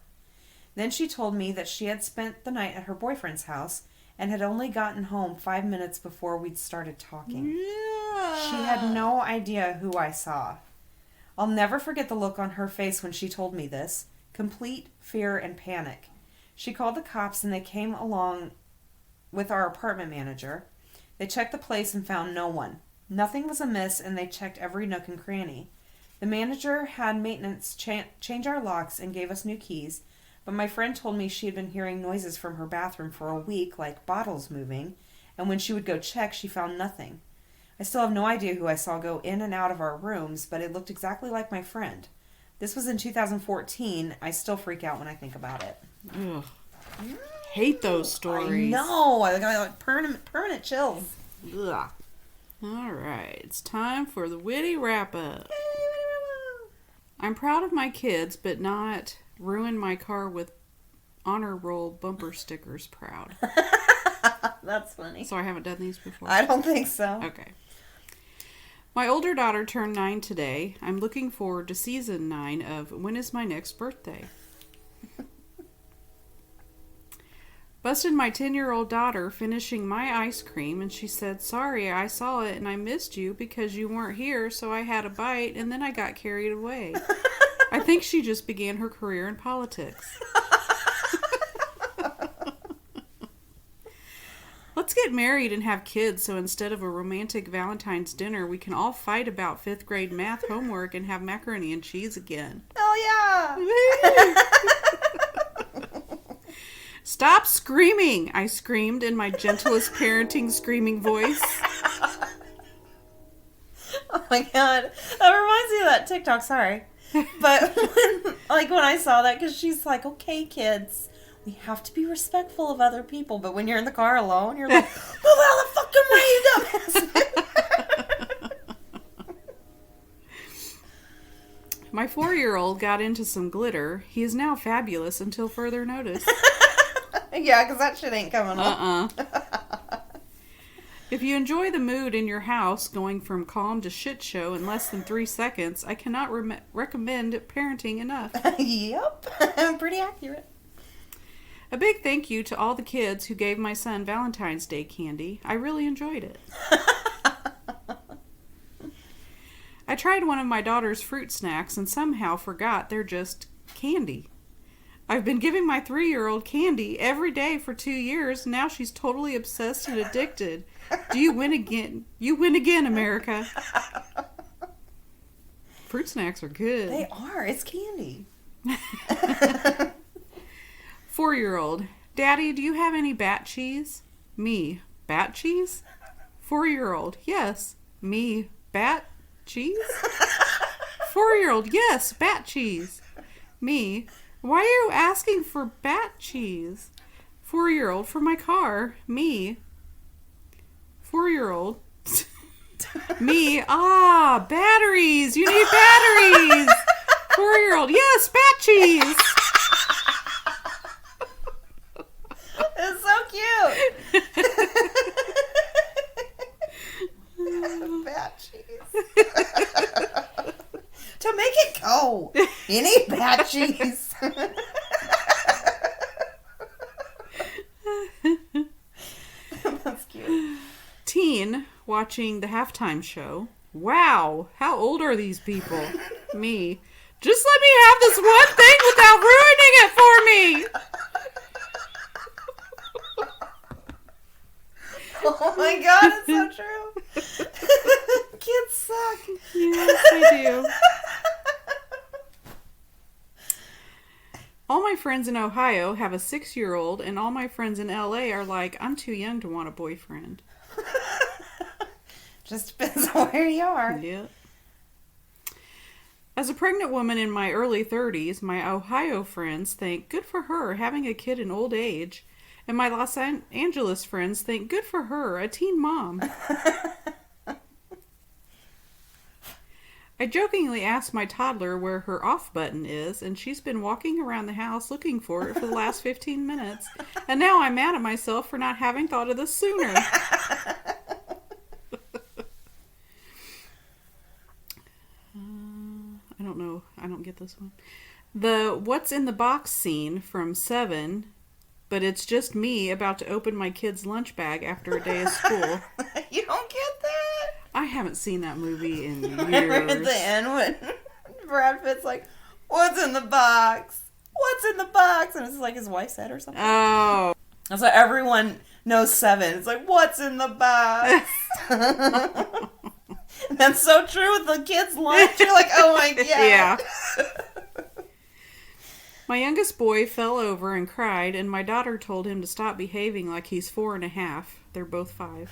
Then she told me that she had spent the night at her boyfriend's house and had only gotten home 5 minutes before we'd started talking. Yeah. She had no idea who I saw. I'll never forget the look on her face when she told me this. Complete fear and panic. She called the cops and they came along with our apartment manager. They checked the place and found no one. Nothing was amiss and they checked every nook and cranny. The manager had maintenance change our locks and gave us new keys, but my friend told me she had been hearing noises from her bathroom for a week, like bottles moving, and when she would go check, she found nothing. I still have no idea who I saw go in and out of our rooms, but it looked exactly like my friend. This was in 2014. I still freak out when I think about it. Ugh. Hate those stories. I know. I got permanent chills. Ugh. All right. It's time for the witty wrap-up. I'm proud of my kids, but not ruin my car with honor roll bumper stickers proud. That's funny. So I haven't done these before? I don't think so. Okay. My older daughter turned 9 today. I'm looking forward to season 9 of When Is My Next Birthday? Busted my 10-year-old daughter finishing my ice cream, and she said, "Sorry, I saw it and I missed you because you weren't here, so I had a bite and then I got carried away." I think she just began her career in politics. Let's get married and have kids so instead of a romantic Valentine's dinner, we can all fight about 5th grade math homework and have macaroni and cheese again. Hell yeah! Stop screaming! I screamed in my gentlest parenting screaming voice. Oh my god. That reminds me of that TikTok, sorry. But when I saw that, because she's like, "Okay, kids, we have to be respectful of other people." But when you're in the car alone, you're like, "Move out of the fucking way, you dumbass." My 4-year-old got into some glitter. He is now fabulous until further notice. Yeah, because that shit ain't coming off. If you enjoy the mood in your house going from calm to shit show in less than 3 seconds, I cannot recommend parenting enough. Yep. Pretty accurate. A big thank you to all the kids who gave my son Valentine's Day candy. I really enjoyed it. I tried one of my daughter's fruit snacks and somehow forgot they're just candy. I've been giving my 3-year-old candy every day for 2 years. Now she's totally obsessed and addicted. Do you win again? You win again, America. Fruit snacks are good. They are. It's candy. 4-year-old. Daddy, do you have any bat cheese? Me. Bat cheese? 4-year-old. Yes. Me. Bat cheese? 4-year-old. Yes. Bat cheese. Me. Why are you asking for bat cheese? 4-year-old. For my car. Me. 4-year-old. Me. Ah, batteries. You need batteries. 4-year-old. Yes, bat cheese. It's so cute. Bat cheese. To make it go, you need bat cheese. That's cute. Teen watching the halftime show. Wow, how old are these people? Me. Just let me have this one thing without ruining it for me. Oh my god, it's so true. Kids suck. Yes, they do. All my friends in Ohio have a 6-year-old, and all my friends in LA are like, "I'm too young to want a boyfriend." Just depends on where you are. Yeah. As a pregnant woman in my early 30s, my Ohio friends think, "Good for her, having a kid in old age." And my Los Angeles friends think, "Good for her, a teen mom." I jokingly asked my toddler where her off button is, and she's been walking around the house looking for it for the last 15 minutes. And now I'm mad at myself for not having thought of this sooner. I don't know. I don't get this one. The "What's in the Box" scene from Seven but it's just me about to open my kid's lunch bag after a day of school. You don't get that? I haven't seen that movie in Remember at years. the end when Brad Pitt's like, what's in the box? What's in the box? And it's like his wife said or something. Oh. And so everyone knows Seven. It's like, what's in the box? That's so true with the kids' lunch. You're like, oh my god. Yeah. My youngest boy fell over and cried, and my daughter told him to stop behaving like he's 4.5. They're both 5.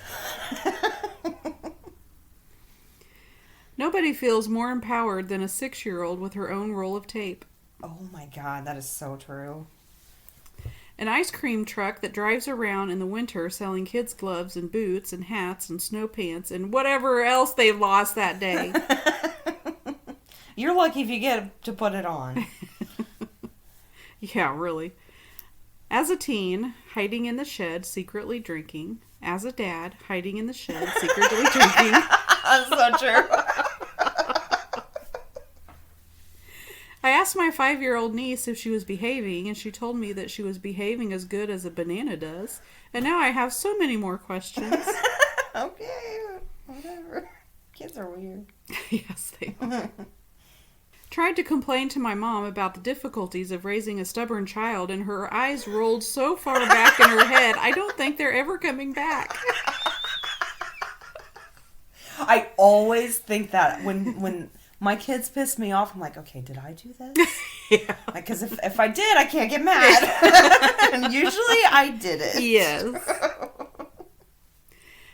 Nobody feels more empowered than a 6-year-old with her own roll of tape. Oh my god, that is so true. An ice cream truck that drives around in the winter selling kids' gloves and boots and hats and snow pants and whatever else they lost that day. You're lucky if you get to put it on. Yeah, really. As a teen, hiding in the shed, secretly drinking. As a dad, hiding in the shed, secretly drinking. That's so true. I asked my 5-year-old niece if she was behaving, and she told me that she was behaving as good as a banana does. And now I have so many more questions. Okay, whatever. Kids are weird. Yes, they are. Tried to complain to my mom about the difficulties of raising a stubborn child, and her eyes rolled so far back in her head, I don't think they're ever coming back. I always think that when my kids piss me off, I'm like, okay, did I do this? Yeah. Because if I did, I can't get mad. And usually I did it. Yes.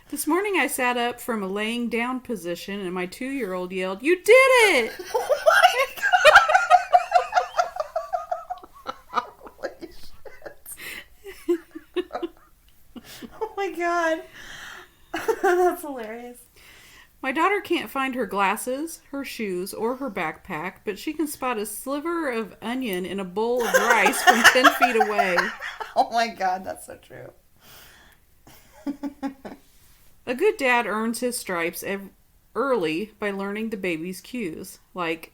This morning I sat up from a laying down position and my 2-year-old yelled, "You did it!" Oh my god. Holy shit. Oh my god. That's hilarious. My daughter can't find her glasses, her shoes, or her backpack, but she can spot a sliver of onion in a bowl of rice from 10 feet away. Oh my god, that's so true. A good dad earns his stripes early by learning the baby's cues, like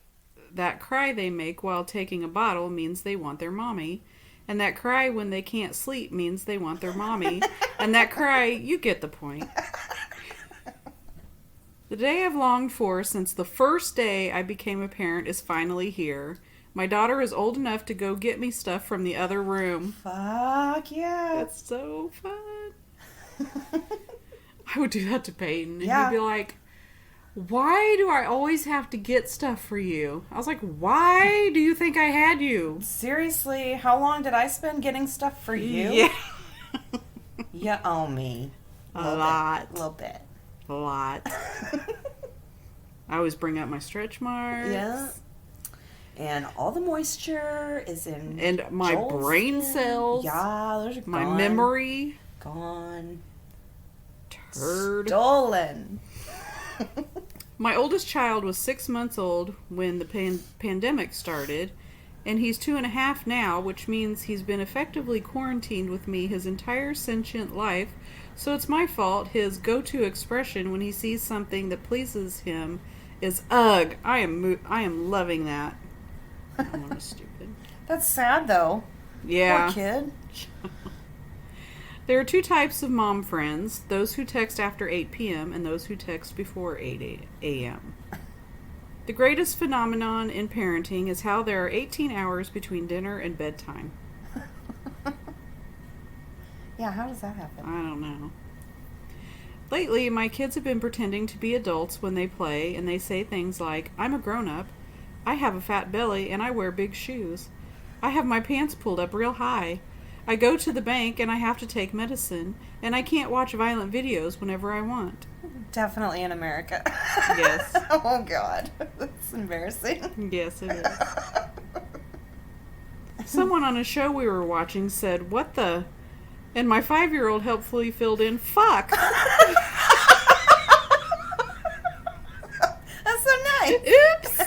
that cry they make while taking a bottle means they want their mommy, and that cry when they can't sleep means they want their mommy, and that cry, you get the point. The day I've longed for since the first day I became a parent is finally here. My daughter is old enough to go get me stuff from the other room. Fuck yeah. That's so fun. I would do that to Peyton. And Yeah. he'd be like, "Why do I always have to get stuff for you?" I was like, "Why do you think I had you?" Seriously, how long did I spend getting stuff for you? Yeah. You owe me. A lot. A little bit. A lot. I always bring up my stretch marks. Yeah. And all the moisture is in And my Joel's brain skin. cells. Yeah, those are My gone. memory. Gone. Turd. Stolen. My oldest child was 6 months old when the pandemic started, and he's 2.5 now, which means he's been effectively quarantined with me his entire sentient life, so it's my fault his go-to expression when he sees something that pleases him is, "Ugh, I am loving that." I'm stupid. That's sad, though. Yeah. Poor kid. There are 2 types of mom friends, those who text after 8 p.m. and those who text before 8 a.m. The greatest phenomenon in parenting is how there are 18 hours between dinner and bedtime. Yeah, how does that happen? I don't know. Lately, my kids have been pretending to be adults when they play, and they say things like, "I'm a grown-up, I have a fat belly, and I wear big shoes. I have my pants pulled up real high. I go to the bank, and I have to take medicine, and I can't watch violent videos whenever I want." Definitely in America. Yes. Oh, God. That's embarrassing. Yes, it is. Someone on a show we were watching said, "What the?" And my 5-year-old helpfully filled in, "Fuck." That's so nice. Oops.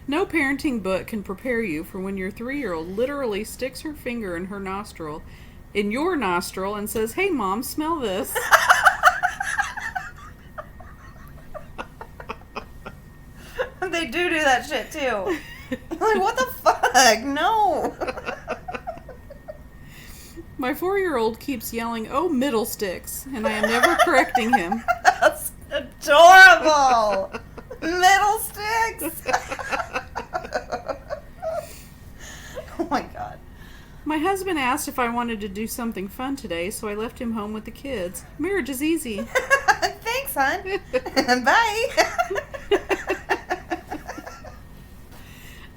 No parenting book can prepare you for when your 3-year-old literally sticks her finger in your nostril and says, "Hey mom, smell this." They do that shit, too. Like, what the fuck? No. My 4-year-old keeps yelling, "Oh, middlesticks," and I am never correcting him. That's adorable. Middle sticks. Oh my god. My husband asked if I wanted to do something fun today, so I left him home with the kids. Marriage is easy. Thanks, hon. Bye.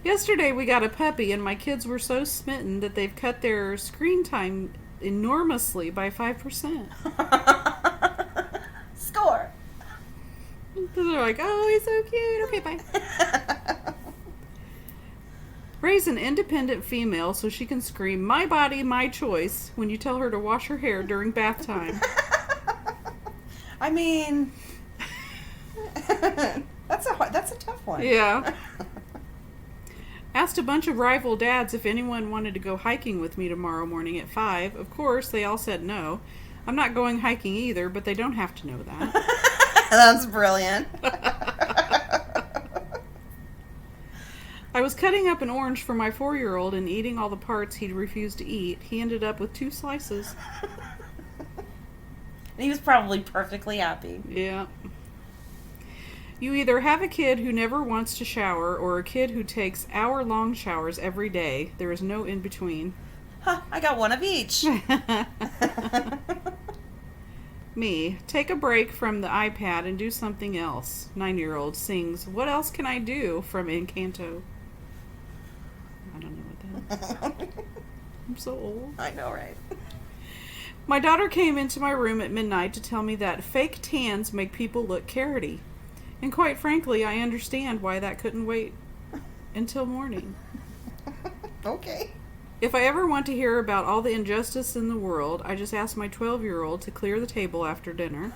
Yesterday we got a puppy, and my kids were so smitten that they've cut their screen time enormously by 5%. Score. They're like, "Oh, he's so cute. Okay, bye." Raise an independent female so she can scream, "My body, my choice," when you tell her to wash her hair during bath time. I mean, that's a tough one. Yeah. Asked a bunch of rival dads if anyone wanted to go hiking with me tomorrow morning at 5. Of course, they all said no. I'm not going hiking either, but they don't have to know that. That's brilliant. I was cutting up an orange for my 4-year-old and eating all the parts he'd refused to eat. He ended up with 2 slices. And he was probably perfectly happy. Yeah. You either have a kid who never wants to shower or a kid who takes hour-long showers every day. There is no in between. Huh, I got one of each. Me. Take a break from the iPad and do something else. 9-year-old sings, "What else can I do?" from Encanto. I don't know what that is. I'm so old. I know, right? My daughter came into my room at midnight to tell me that fake tans make people look carroty. And quite frankly, I understand why that couldn't wait until morning. Okay. If I ever want to hear about all the injustice in the world, I just ask my 12-year-old to clear the table after dinner.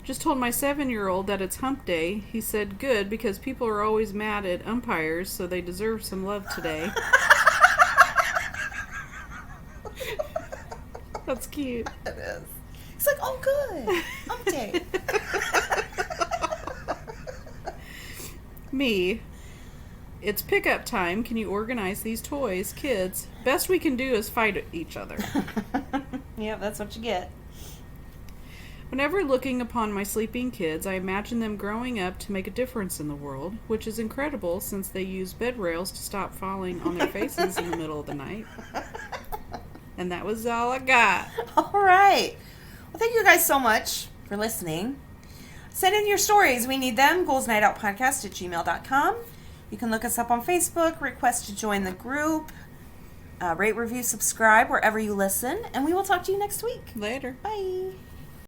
Just told my 7-year-old that it's hump day. He said, "Good, because people are always mad at umpires, so they deserve some love today." That's cute. It is. He's like, "Oh, good. Update." Me. It's pickup time. Can you organize these toys? Kids, best we can do is fight each other. Yep, that's what you get. Whenever looking upon my sleeping kids, I imagine them growing up to make a difference in the world, which is incredible since they use bed rails to stop falling on their faces in the middle of the night. And that was all I got. All right. Well, thank you guys so much for listening. Send in your stories. We need them. goalsnightoutpodcast@gmail.com. You can look us up on Facebook, request to join the group, rate, review, subscribe wherever you listen, and we will talk to you next week. Later. Bye.